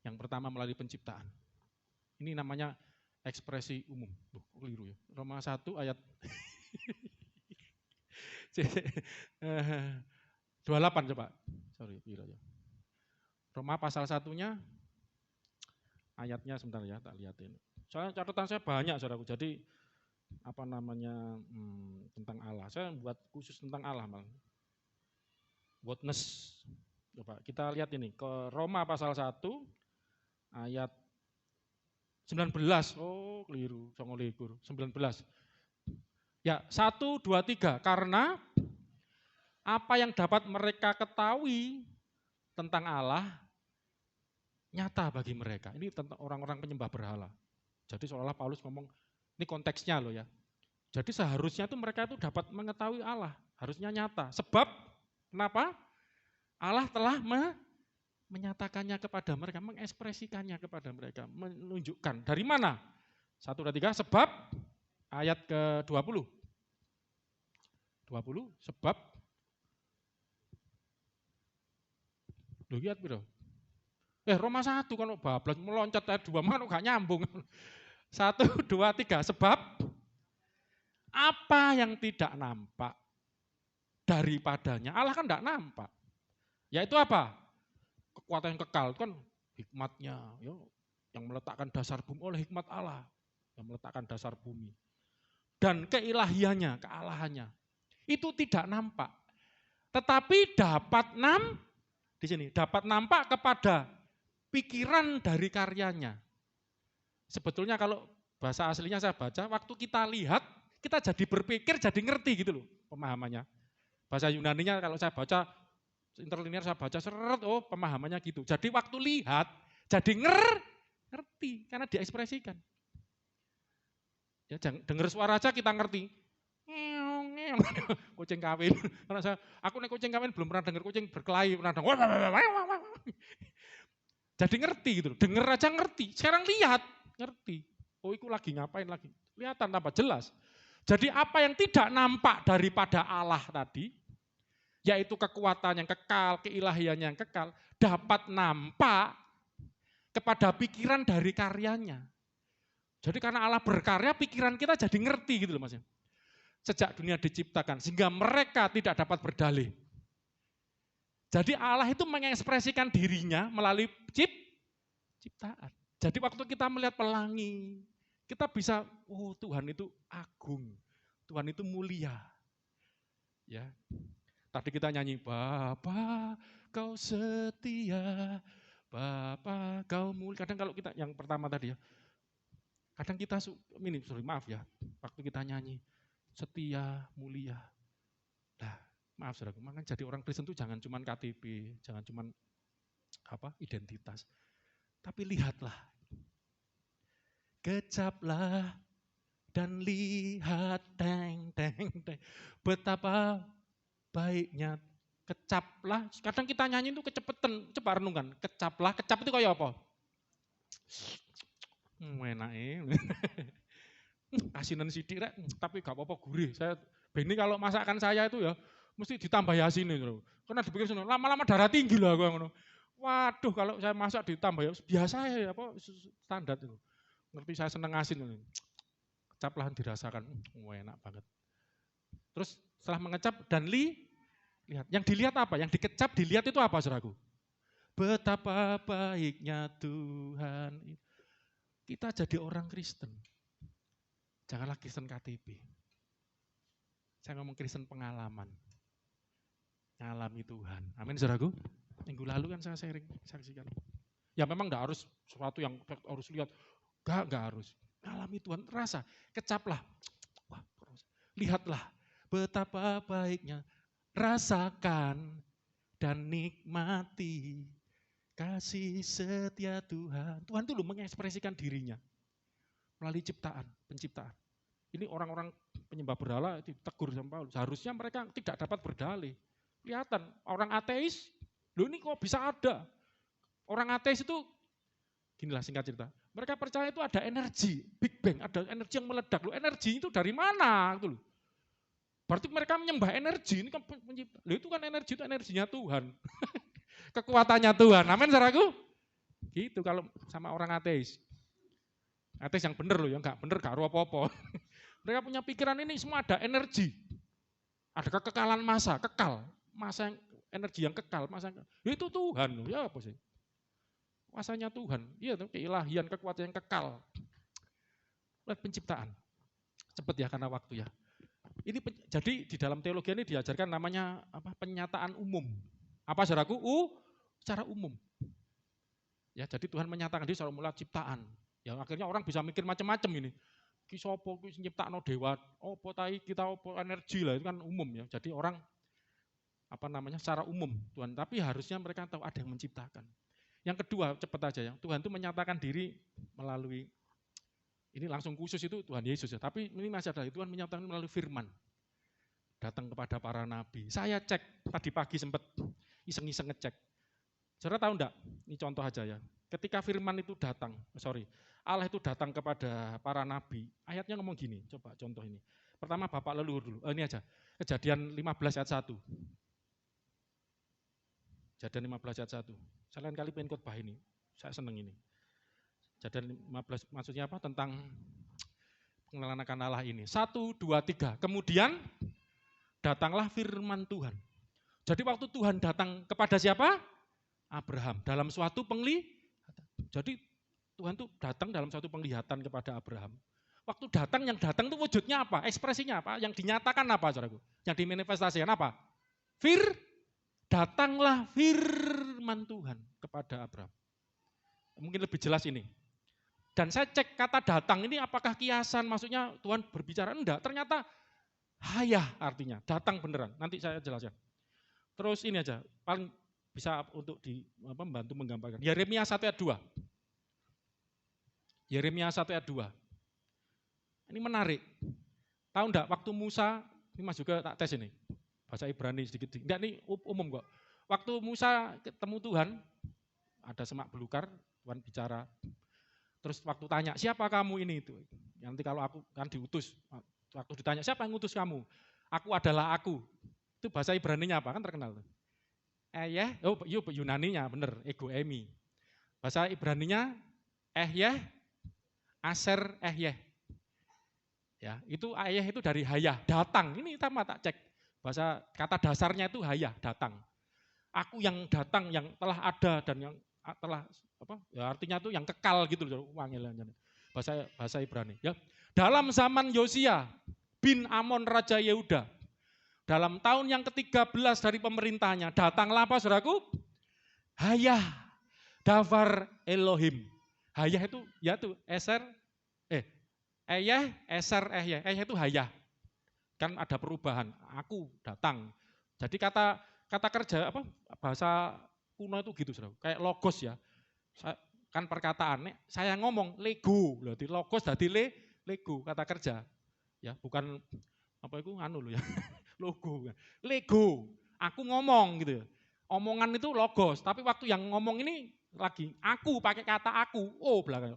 Yang pertama melalui penciptaan. Ini namanya ekspresi umum. Keliru ya. Roma 1 ayat 28 coba. Sorry, Roma pasal 1-nya ayatnya sebentar ya, tak lihatin. Soalnya catatan saya banyak saudaraku. Jadi tentang Allah. Saya buat khusus tentang Allah malah. Witness. Coba kita lihat ini ke Roma pasal 1 ayat 19. Oh, keliru. 19. Ya, 1 2 3 karena apa yang dapat mereka ketahui tentang Allah nyata bagi mereka. Ini tentang orang-orang penyembah berhala. Jadi seolah-olah Paulus ngomong, ini konteksnya loh ya. Jadi seharusnya itu mereka itu dapat mengetahui Allah, harusnya nyata. Sebab kenapa? Allah telah menyatakannya kepada mereka, mengekspresikannya kepada mereka, menunjukkan. Dari mana? 1 2 3 sebab ayat ke-20. 20 sebab lihat bro. Roma 1 kalau bablas meloncat ayat 2 mana gak nyambung. 1 2 3 sebab apa yang tidak nampak daripadanya. Allah kan tidak nampak. Yaitu apa? Kekuatan yang kekal itu kan hikmatnya, ya, yang meletakkan dasar bumi oleh hikmat Allah, yang meletakkan dasar bumi. Dan keilahiannya, kealahannya, itu tidak nampak. Tetapi di sini dapat nampak kepada pikiran dari karyanya. Sebetulnya kalau bahasa aslinya saya baca, waktu kita lihat, kita jadi berpikir, jadi ngerti gitu loh pemahamannya. Bahasa Yunaninya kalau saya baca, interlinear saya baca seret, oh pemahamannya gitu. Jadi waktu lihat, jadi ngerti, karena diekspresikan. Ya, dengar suara aja kita ngerti. Kucing kawin. Karena aku nih kucing kawin belum pernah dengar kucing berkelahi, pernah dengar. Jadi ngerti gitu, dengar aja ngerti. Sekarang lihat, ngerti. Oh, itu lagi ngapain lagi? Kelihatan tambah jelas. Jadi apa yang tidak nampak daripada Allah tadi, yaitu kekuatan yang kekal, keilahian yang kekal, dapat nampak kepada pikiran dari karyanya. Jadi karena Allah berkarya, pikiran kita jadi ngerti gitu loh Mas. Sejak dunia diciptakan, sehingga mereka tidak dapat berdalih. Jadi Allah itu mengekspresikan dirinya melalui ciptaan. Jadi waktu kita melihat pelangi, kita bisa, oh Tuhan itu agung, Tuhan itu mulia. Ya. Tadi kita nyanyi, Bapa kau setia, Bapa kau mulia. Kadang kalau kita, yang pertama tadi ya, kadang kita, maaf ya, waktu kita nyanyi, setia, mulia. Nah, maaf saudara, makanya jadi orang Kristen itu jangan cuma KTP, jangan cuma identitas. Tapi lihatlah, kecaplah dan lihat, betapa baiknya, kecaplah. Kadang kita nyanyi itu kecepetan, coba renungkan, kecaplah, kecap itu kayak apa? Enak asinan sidik rek, tapi gak apa-apa gurih. Saya Beni kalau masakan saya itu ya mesti ditambah asin itu. Karena dipikir lama-lama darah tinggi lah ngono. Waduh, kalau saya masak ditambah ya biasa ya standar itu. Ngerti saya seneng asin ini. Kecaplah dirasakan, enak banget. Terus setelah mengecap dan lihat, yang dilihat apa? Yang dikecap dilihat itu apa saudaraku? betapa baiknya Tuhan. Kita jadi orang Kristen. Janganlah Kristen KTP. Saya ngomong Kristen pengalaman. Ngalami Tuhan. Amin, saudaraku. Minggu lalu kan saya sharing, saksikan. Ya memang enggak harus sesuatu yang harus lihat. Enggak harus. Ngalami Tuhan, rasa. Kecaplah. Wah, lihatlah betapa baiknya. Rasakan dan nikmati kasih setia Tuhan. Tuhan itu mengekspresikan dirinya melalui penciptaan. Ini orang-orang penyembah berhala ditegur sama Paulus. Seharusnya mereka tidak dapat berdalih. Kelihatan orang ateis, loh ini kok bisa ada. Orang ateis itu, ginilah singkat cerita, mereka percaya itu ada energi, Big Bang, ada energi yang meledak. Loh energi itu dari mana? Gitu loh. Berarti mereka menyembah energi, ini kan pencipta. Loh itu kan energi, itu energinya Tuhan. Kekuatannya Tuhan, amin saudaraku? Gitu kalau sama orang ateis. Ateis yang benar loh, yang enggak benar gak apa-apa. Mereka punya pikiran ini semua ada energi. Ada kekekalan masa, kekal. Masa yang, energi yang kekal, masa yang, itu Tuhan. Ya apa sih? Masanya Tuhan. Iya, keilahian, kekuatan yang kekal. Lihat penciptaan. Cepat ya karena waktu ya. Ini jadi di dalam teologi ini diajarkan namanya apa? Penyataan umum. Apa saudaraku? Secara umum. Ya, jadi Tuhan menyatakan dia secara mulai ciptaan. Ya akhirnya orang bisa mikir macam-macam ini. Ki sapa kuwi nyiptakno dewa, opo tai kita opo energi lah itu kan umum ya. Jadi orang secara umum Tuhan, tapi harusnya mereka tahu ada yang menciptakan. Yang kedua, cepat aja ya. Tuhan itu menyatakan diri melalui ini langsung khusus itu Tuhan Yesus ya. Tapi ini masih ada Tuhan menyatakan melalui firman. Datang kepada para nabi. Saya cek tadi pagi sempat iseng-iseng ngecek. Saudara tahu enggak? Ini contoh aja ya. Ketika firman itu datang, Allah itu datang kepada para nabi, ayatnya ngomong gini, coba contoh ini. Pertama Bapak leluhur dulu, ini aja, Kejadian 15 ayat 1. Kejadian 15 ayat 1. Saya lain kali pengen khotbah ini, saya seneng ini. Kejadian 15 maksudnya apa? Tentang pengenalan akan Allah ini. 1, 2, 3, kemudian datanglah firman Tuhan. Jadi waktu Tuhan datang kepada siapa? Abraham, dalam suatu penglihatan. Jadi Tuhan tuh datang dalam suatu penglihatan kepada Abraham. Waktu datang, yang datang itu wujudnya apa? Ekspresinya apa? Yang dinyatakan apa, saudaraku? Yang dimanifestasikan apa? Datanglah firman Tuhan kepada Abraham. Mungkin lebih jelas ini. Dan saya cek kata datang ini apakah kiasan, maksudnya Tuhan berbicara? Enggak, ternyata hayah artinya, datang beneran. Nanti saya jelaskan. Terus ini aja, paling bisa untuk membantu menggambarkan. Yeremia 1 ayat 2. Yeremia 1 ayat 2. Ini menarik. Tahu enggak waktu Musa, ini Mas juga tak tes ini. Bahasa Ibrani sedikit. Enggak, ini umum kok. Waktu Musa ketemu Tuhan, ada semak belukar, Tuhan bicara. Terus waktu tanya, siapa kamu ini? Itu. Nanti kalau aku kan diutus, waktu ditanya, siapa yang ngutus kamu? Aku adalah aku. Itu bahasa Ibraninya apa? Kan terkenal. Yunaninya bener, ego emi. Bahasa Ibraninya Aser ya, itu itu dari hayah, datang. Ini sama tak cek. Bahasa kata dasarnya itu hayah, datang. Aku yang datang, yang telah ada dan yang telah ya artinya itu yang kekal gitu loh. Bahasa Ibrani ya. Dalam zaman Yosia bin Amon Raja Yehuda, dalam tahun yang ke-13 dari pemerintahnya, datanglah apa saudaraku? Hayah Davar Elohim. Hayah itu ya tuh Eyah itu hayah. Kan ada perubahan. Aku datang. Jadi kata kerja bahasa kuno itu gitu saudara. Kayak logos ya. Kan perkataan saya ngomong lego. Berarti logos dadi lego kata kerja. Ya, bukan loh ya. Logo. Lego. Aku ngomong gitu ya. Omongan itu logos, tapi waktu yang ngomong ini lagi aku pakai kata aku. Oh, belakang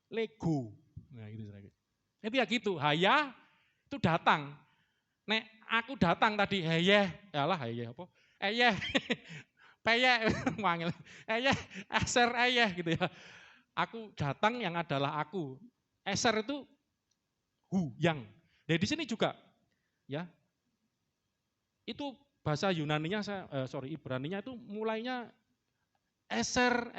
lego. Nah, gitu saudara. Itu ya gitu, hayah itu datang. Nek aku datang tadi hayah, yalah hayah apa? Peyek wangil. Eser gitu ya. Aku datang yang adalah aku. Eser itu yang. Nah, di sini juga ya. Itu bahasa Yunaninya Ibraninya itu mulainya Eser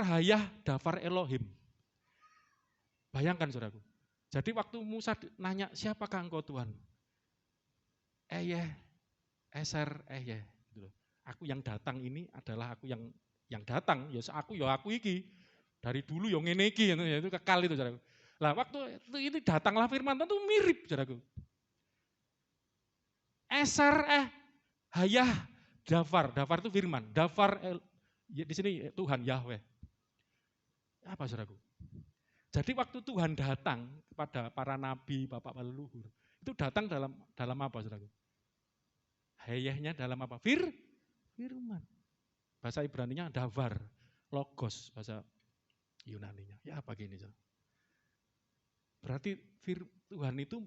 hayah dafar Elohim. Bayangkan saudaraku. Jadi waktu Musa nanya, siapakah engkau Tuhan? Eser. Gitu. Aku yang datang ini adalah aku yang datang. Ya aku iki. Dari dulu yang ngene iki, itu kekal itu saudaraku. Lah waktu ini datanglah firman Tuhan itu mirip saudaraku. Eser hayah dafar itu firman. Di sini Tuhan Yahweh. Apa saudaraku? Jadi waktu Tuhan datang kepada para nabi, bapak leluhur, itu datang dalam apa saudaraku? Hayahnya dalam apa? Firman. Bahasa Ibraninya davar, logos, bahasa Yunaninya. Ya apa gini saudara? Berarti Tuhan itu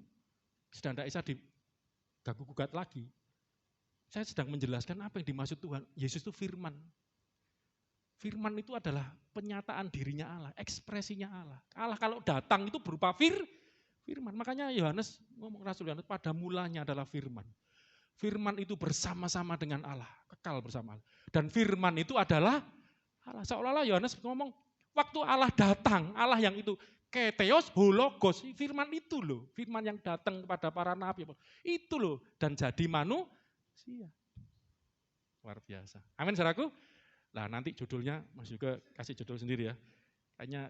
sedang tidak bisa diganggu-gugat lagi. Saya sedang menjelaskan apa yang dimaksud Tuhan. Yesus itu firman. Firman itu adalah penyataan dirinya Allah, ekspresinya Allah. Allah kalau datang itu berupa firman. Makanya Rasul Yohanes pada mulanya adalah firman. Firman itu bersama-sama dengan Allah, kekal bersama Allah. Dan firman itu adalah Allah. Seolah-olah Yohanes ngomong, waktu Allah datang, Allah yang itu keteos hologos, firman itu loh. Firman yang datang kepada para nabi. Itu loh, dan jadi manusia. Luar biasa. Amin saudaraku. Nah nanti judulnya, Mas juga kasih judul sendiri ya. Kayaknya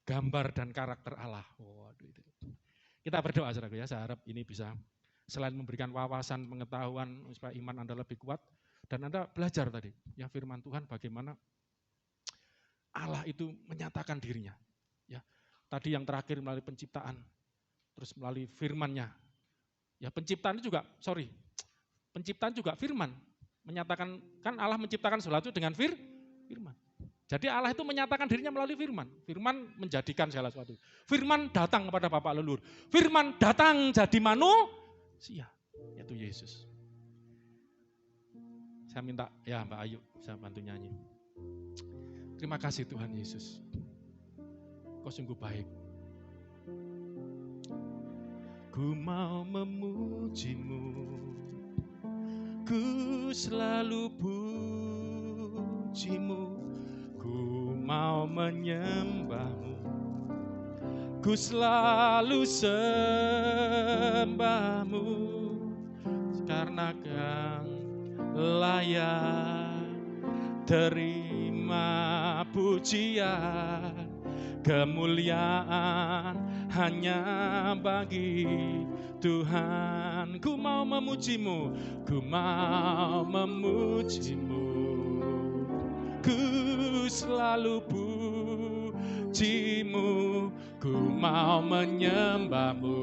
gambar dan karakter Allah. Waduh itu. Kita berdoa saudaraku ya, saya harap ini bisa selain memberikan wawasan, pengetahuan supaya iman Anda lebih kuat. Dan Anda belajar tadi, ya firman Tuhan bagaimana Allah itu menyatakan dirinya. Ya, tadi yang terakhir melalui penciptaan, terus melalui firman-Nya. Ya penciptaan juga firman. Menyatakan, kan Allah menciptakan sesuatu dengan firman. Jadi Allah itu menyatakan dirinya melalui firman. Firman menjadikan segala sesuatu. Firman datang kepada Bapak leluhur. Firman datang jadi manusia, yaitu Yesus. Saya minta, ya Mbak Ayu, saya bantu nyanyi. Terima kasih Tuhan Yesus. Kau sungguh baik. Ku mau memuji-Mu. Ku selalu puji-Mu, ku mau menyembah-Mu, ku selalu sembah-Mu, karena Kau layak terima pujian, kemuliaan hanya bagi Tuhan. Ku mau memuji-Mu, ku mau memuji-Mu, ku selalu puji-Mu, ku mau menyembah-Mu,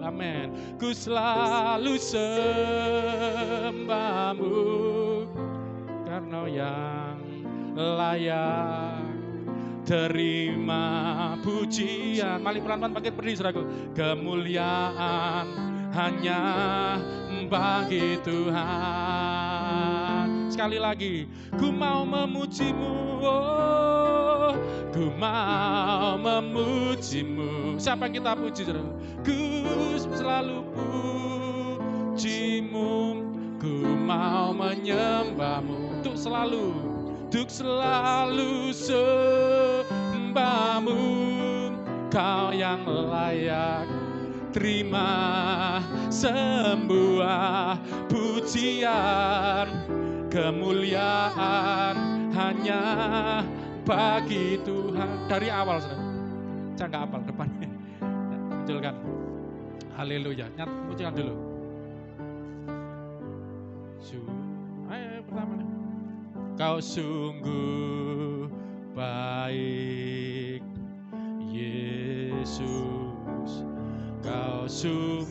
amin. Ku selalu sembah-Mu, karena yang layak terima pujian. Mari pelan-pelan bangkit berdiri saudaraku. Kemuliaan hanya bagi Tuhan. Sekali lagi, ku mau memuji-Mu, oh, ku mau memuji-Mu. Siapa yang kita puji saudaraku? Ku selalu puji-Mu, ku mau menyembah-Mu, untuk selalu sembah-Mu, Kau yang layak terima semua pujian, kemuliaan hanya bagi Tuhan. Dari awal saudara, saya nggak hafal depannya, munculkan haleluya, munculkan dulu. Pertama nih. Kau sungguh baik, Yesus. Kau sungguh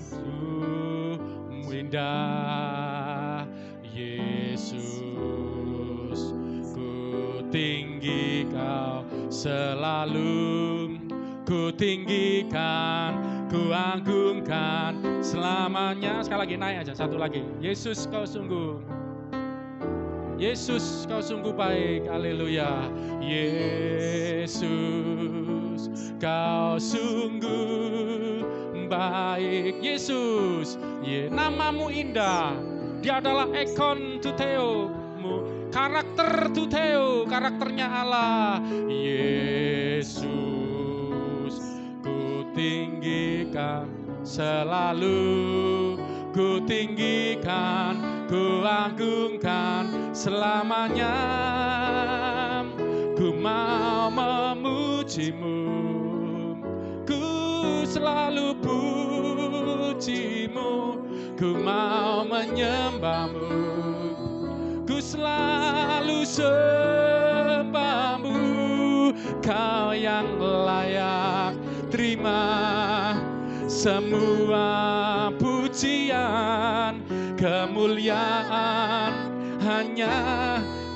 indah, Yesus. Ku tinggi Kau selalu, ku tinggikan, ku agungkan selamanya. Sekali lagi naik aja, satu lagi. Yesus Kau sungguh, Yesus Kau sungguh baik, haleluya. Yesus Kau sungguh baik, Yesus, namamu indah, Dia adalah ekon tuteo, karakter tuteo, karakternya Allah. Yesus ku tinggikan selalu, ku tinggikan, ku agungkan selamanya. Ku mau memujimu, ku selalu pujimu, ku mau menyembahmu, ku selalu sembahmu. Kau yang layak terima semua pujian, kemuliaan hanya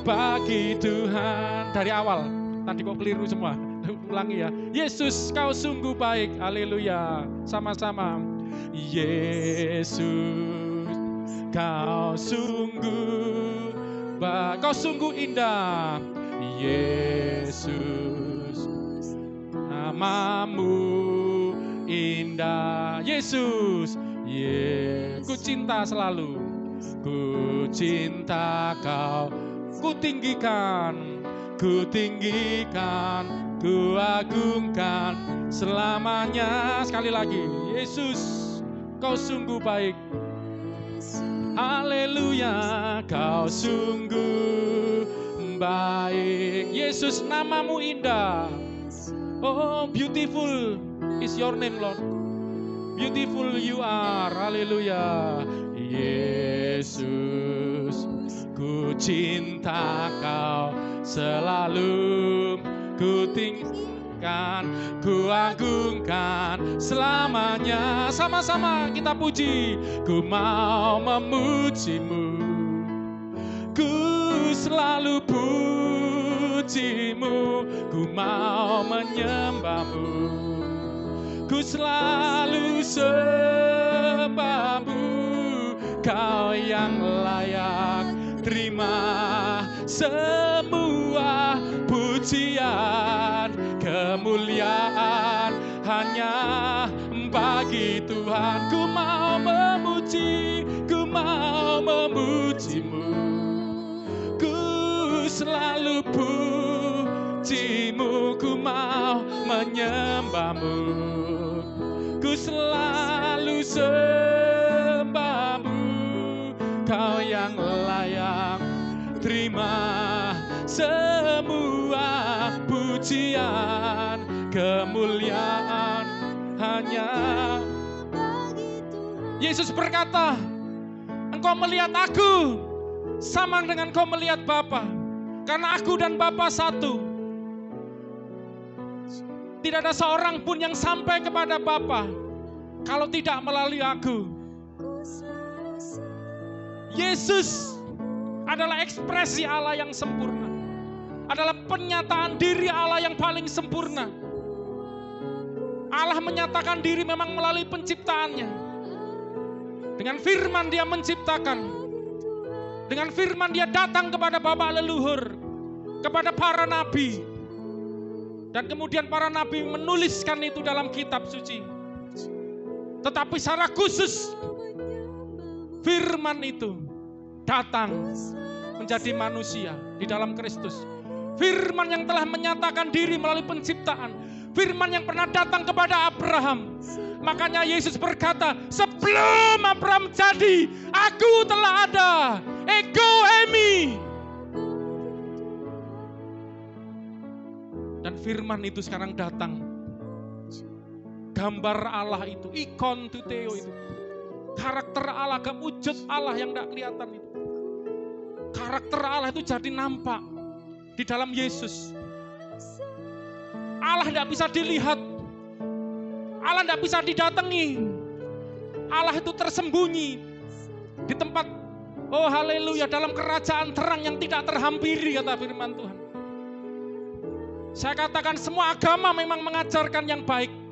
bagi Tuhan. Dari awal, tadi kok keliru semua. Ulangi ya. Yesus, kau sungguh baik. Haleluya. Sama-sama. Yesus, kau sungguh baik. Kau sungguh indah. Yesus, namamu indah. Yesus, ku cinta selalu. Ku cinta kau. Ku tinggikan, ku tinggikan, ku agungkan selamanya. Sekali lagi, Yesus, kau sungguh baik. Haleluya, kau sungguh baik. Yesus, namamu indah. Oh, beautiful is your name, Lord. Beautiful you are. Haleluya. Yesus, ku cinta kau selalu, ku tinggikan, ku agungkan selamanya. Sama-sama kita puji. Ku mau memujimu, ku selalu pujimu, ku mau menyembahmu, ku selalu sembahmu. Kau yang layak terima semua pujian, kemuliaan hanya bagi Tuhan. Ku mau memuji, ku mau memujimu, ku selalu pujimu, ku mau menyembahmu, ku selalu sembahmu. Kau yang layak terima semua pujian, kemuliaan hanya bagi Tuhan. Yesus berkata, engkau melihat aku sama dengan kau melihat Bapa, karena aku dan Bapa satu. Tidak ada seorang pun yang sampai kepada Bapa kalau tidak melalui aku. Yesus adalah ekspresi Allah yang sempurna, adalah penyataan diri Allah yang paling sempurna. Allah menyatakan diri memang melalui penciptaannya. Dengan firman dia menciptakan, dengan firman dia datang kepada bapak leluhur, kepada para nabi, dan kemudian para nabi menuliskan itu dalam kitab suci. Tetapi secara khusus firman itu datang menjadi manusia di dalam Kristus. Firman yang telah menyatakan diri melalui penciptaan. Firman yang pernah datang kepada Abraham. Makanya Yesus berkata, sebelum Abraham jadi, aku telah ada. Ego eimi. Dan firman itu sekarang datang. Gambar Allah itu, ikon tuteo itu. Karakter Allah, wujud Allah yang tidak kelihatan itu. Karakter Allah itu jadi nampak di dalam Yesus. Allah tidak bisa dilihat. Allah tidak bisa didatangi. Allah itu tersembunyi di tempat, oh haleluya, dalam kerajaan terang yang tidak terhampiri, kata firman Tuhan. Saya katakan semua agama memang mengajarkan yang baik.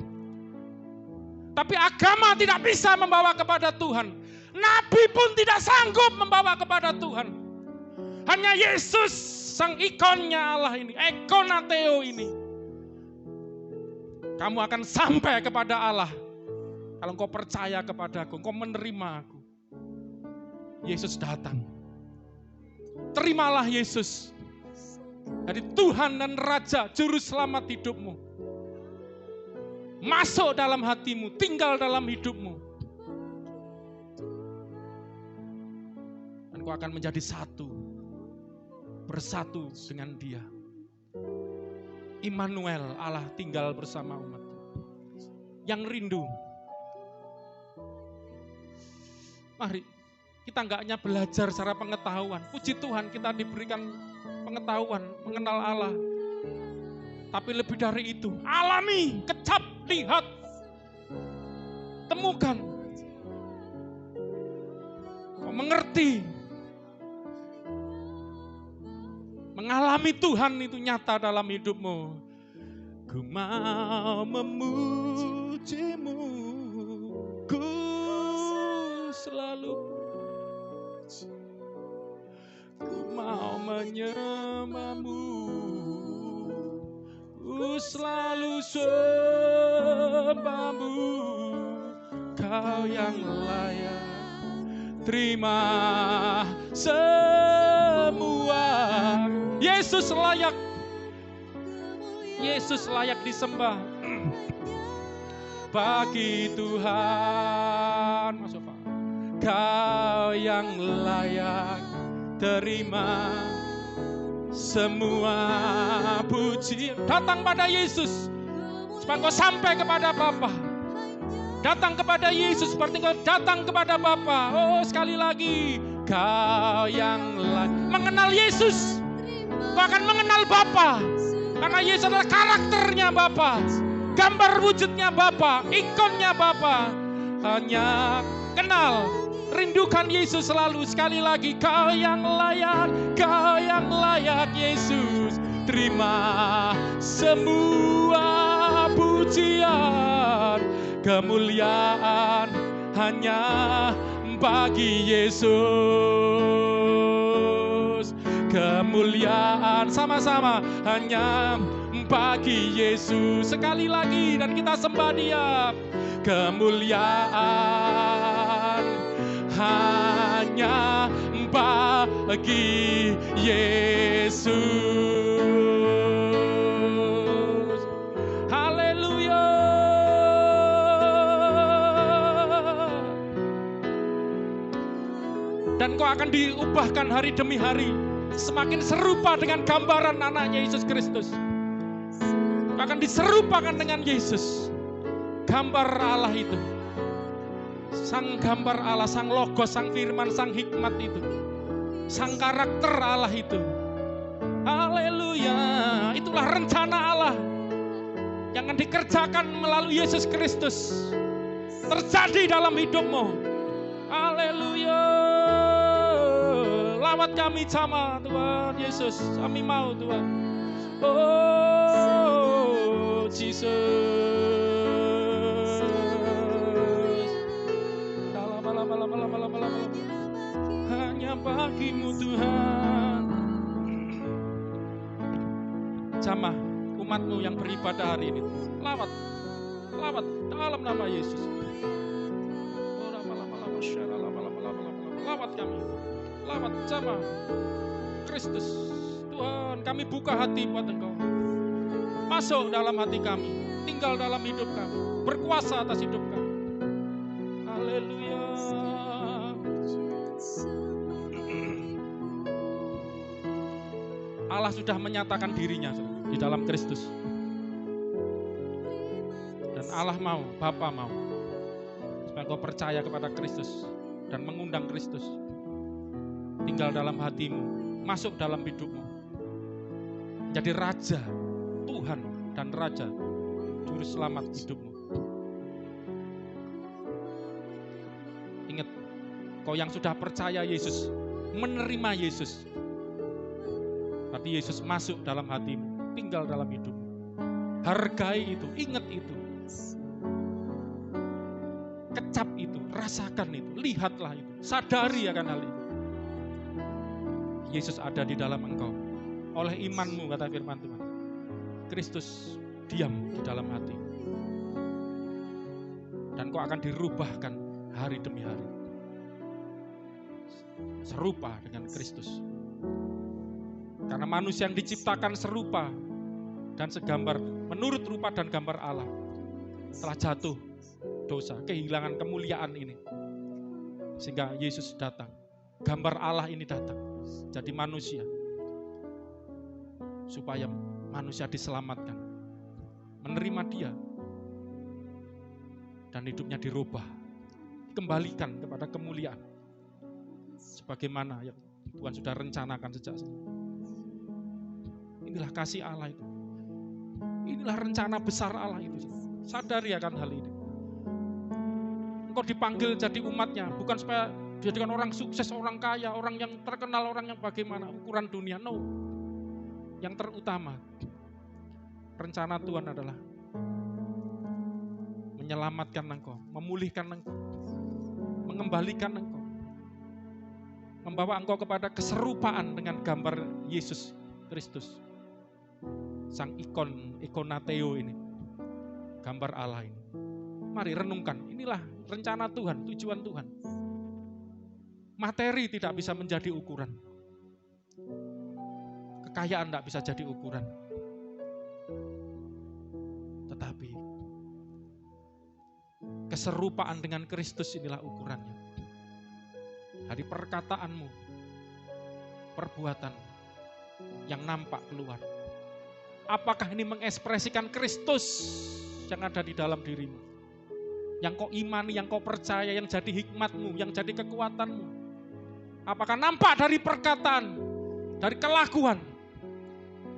Tapi agama tidak bisa membawa kepada Tuhan. Nabi pun tidak sanggup membawa kepada Tuhan. Hanya Yesus, sang ikonnya Allah ini, ikonateo ini. Kamu akan sampai kepada Allah kalau engkau percaya kepadaku, engkau menerima aku. Yesus datang. Terimalah Yesus dari Tuhan dan Raja, Juru Selamat hidupmu. Masuk dalam hatimu, tinggal dalam hidupmu. Dan kau akan menjadi satu, bersatu dengan Dia. Immanuel, Allah tinggal bersama umat. Yang rindu. Mari, kita enggak hanya belajar secara pengetahuan. Puji Tuhan kita diberikan pengetahuan, mengenal Allah. Tapi lebih dari itu, alami, kecap, lihat, temukan. Kau mengerti. Mengalami Tuhan itu nyata dalam hidupmu. Ku mau memujimu, ku selalu, ku mau menyembahmu, ku selalu sembahmu. Kau yang layak terima semua. Yesus layak. Yesus layak disembah. Bagi Tuhan, Mas Sofa, Kau yang layak terima semua puji. Datang pada Yesus supaya kau sampai kepada Bapa. Datang kepada Yesus seperti kau datang kepada Bapa. Oh, sekali lagi, Kau yang layak mengenal Yesus. Kau akan mengenal Bapa. Karena Yesus adalah karakternya Bapa, gambar wujudnya Bapa, ikonnya Bapa. Hanya kenal, rindukan Yesus selalu. Sekali lagi, Kau yang layak Yesus. Terima semua pujian, kemuliaan hanya bagi Yesus. Kemuliaan sama-sama hanya bagi Yesus. Sekali lagi dan kita sembah Dia. Kemuliaan hanya bagi Yesus. Haleluya. Dan kau akan diubahkan hari demi hari. Semakin serupa dengan gambaran anaknya Yesus Kristus. Akan diserupakan dengan Yesus. Gambar Allah itu. Sang gambar Allah, sang logos, sang firman, sang hikmat itu. Sang karakter Allah itu. Haleluya. Itulah rencana Allah yang akan dikerjakan melalui Yesus Kristus. Terjadi dalam hidupmu. Haleluya. Lawat kami sama Tuhan Yesus, kami mau Tuhan. Oh Jesus, hanya bagimu Tuhan. Jamah umatmu yang beribadah hari ini, lawat dalam nama Yesus. Lawat kami. Lawat sama Kristus. Tuhan, kami buka hati buat Engkau. Masuk dalam hati kami, tinggal dalam hidup kami, berkuasa atas hidup kami. Haleluya. Allah sudah menyatakan dirinya di dalam Kristus. Dan Allah mau, Bapa mau, supaya kau percaya kepada Kristus dan mengundang Kristus tinggal dalam hatimu, masuk dalam hidupmu, menjadi Raja, Tuhan dan Raja, Juru Selamat hidupmu. Ingat, kau yang sudah percaya Yesus, menerima Yesus, berarti Yesus masuk dalam hatimu, tinggal dalam hidupmu. Hargai itu, ingat itu, kecap itu, rasakan itu, lihatlah itu, sadari akan hal itu. Yesus ada di dalam engkau. Oleh imanmu, kata firman Tuhan, Kristus diam di dalam hati. Dan kau akan dirubahkan hari demi hari. serupa dengan Kristus. Karena manusia yang diciptakan serupa dan segambar menurut rupa dan gambar Allah telah jatuh dosa, kehilangan kemuliaan ini. Sehingga Yesus datang, gambar Allah ini datang jadi manusia, supaya manusia diselamatkan, menerima Dia, dan hidupnya dirubah, dikembalikan kepada kemuliaan sebagaimana yang Tuhan sudah rencanakan sejak semula. Inilah kasih Allah itu. Inilah rencana besar Allah itu. Sadari akan hal ini. Engkau dipanggil jadi umatnya, bukan supaya dijadikan orang sukses, orang kaya, orang yang terkenal, orang yang bagaimana, ukuran dunia. No. Yang terutama, rencana Tuhan adalah menyelamatkan engkau, memulihkan engkau, mengembalikan engkau, membawa engkau kepada keserupaan dengan gambar Yesus Kristus. Sang ikonateo ini, gambar Allah ini. Mari renungkan, inilah rencana Tuhan, tujuan Tuhan. Materi tidak bisa menjadi ukuran. Kekayaan tidak bisa jadi ukuran. Tetapi keserupaan dengan Kristus inilah ukurannya. Dari perkataanmu, perbuatan yang nampak keluar. Apakah ini mengekspresikan Kristus yang ada di dalam dirimu? Yang kau imani, yang kau percaya, yang jadi hikmatmu, yang jadi kekuatanmu. Apakah nampak dari perkataan, dari kelakuan?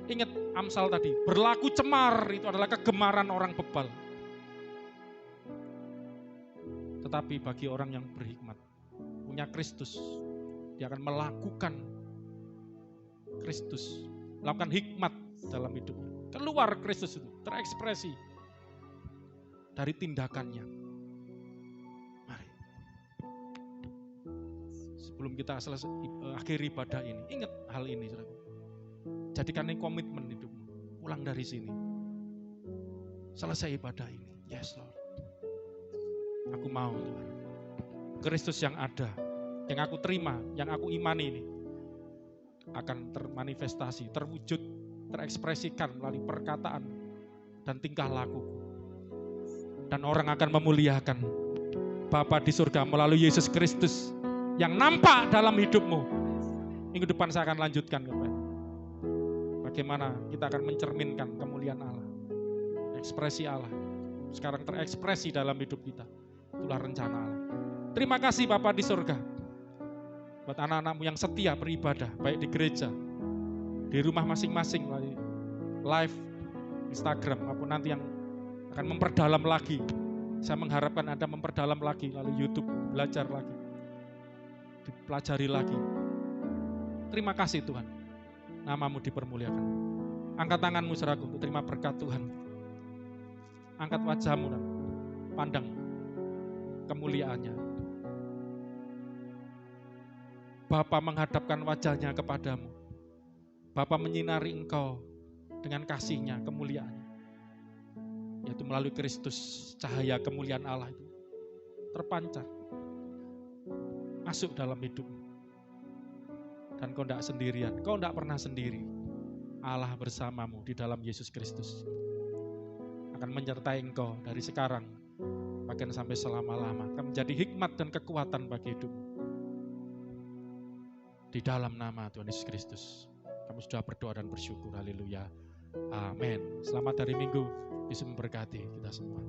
Ingat Amsal tadi, berlaku cemar itu adalah kegemaran orang bebal. Tetapi bagi orang yang berhikmat, punya Kristus, dia akan melakukan Kristus, melakukan hikmat dalam hidupnya. Keluar Kristus itu, terekspresi dari tindakannya. Mari. Sebelum kita selesai akhiri ibadah ini, ingat hal ini. Jadikan ini komitmen hidupmu. Pulang dari sini, selesai ibadah ini. Yes Lord, aku mau Tuhan. Kristus yang ada, yang aku terima, yang aku imani ini akan termanifestasi, terwujud, terekspresikan melalui perkataan dan tingkah lakuku. Dan orang akan memuliakan Bapa di surga melalui Yesus Kristus yang nampak dalam hidupmu. Minggu depan saya akan lanjutkan bagaimana kita akan mencerminkan kemuliaan Allah, ekspresi Allah. Sekarang terekspresi dalam hidup kita. Itulah rencana Allah. Terima kasih Bapa di surga buat anak-anakmu yang setia beribadah, baik di gereja, di rumah masing-masing, melalui live Instagram, maupun nanti yang akan memperdalam lagi. Saya mengharapkan Anda memperdalam lagi melalui YouTube, belajar lagi, dipelajari lagi. Terima kasih Tuhan, namamu dipermuliakan. Angkat tanganmu saudaraku untuk terima berkat Tuhan. Angkat wajahmu dan pandang kemuliaannya. Bapa menghadapkan wajahnya kepadamu. Bapa menyinari engkau dengan kasih-Nya, kemuliaan-Nya. Yaitu melalui Kristus, cahaya kemuliaan Allah itu terpancar, masuk dalam hidupmu. Dan kau tidak sendirian, kau tidak pernah sendiri. Allah bersamamu di dalam Yesus Kristus. Akan menyertai engkau dari sekarang, bahkan sampai selama-lama. Akan menjadi hikmat dan kekuatan bagi hidupmu. Di dalam nama Tuhan Yesus Kristus, kami sudah berdoa dan bersyukur. Haleluya. Amin. Selamat hari Minggu. Yesus memberkati kita semua.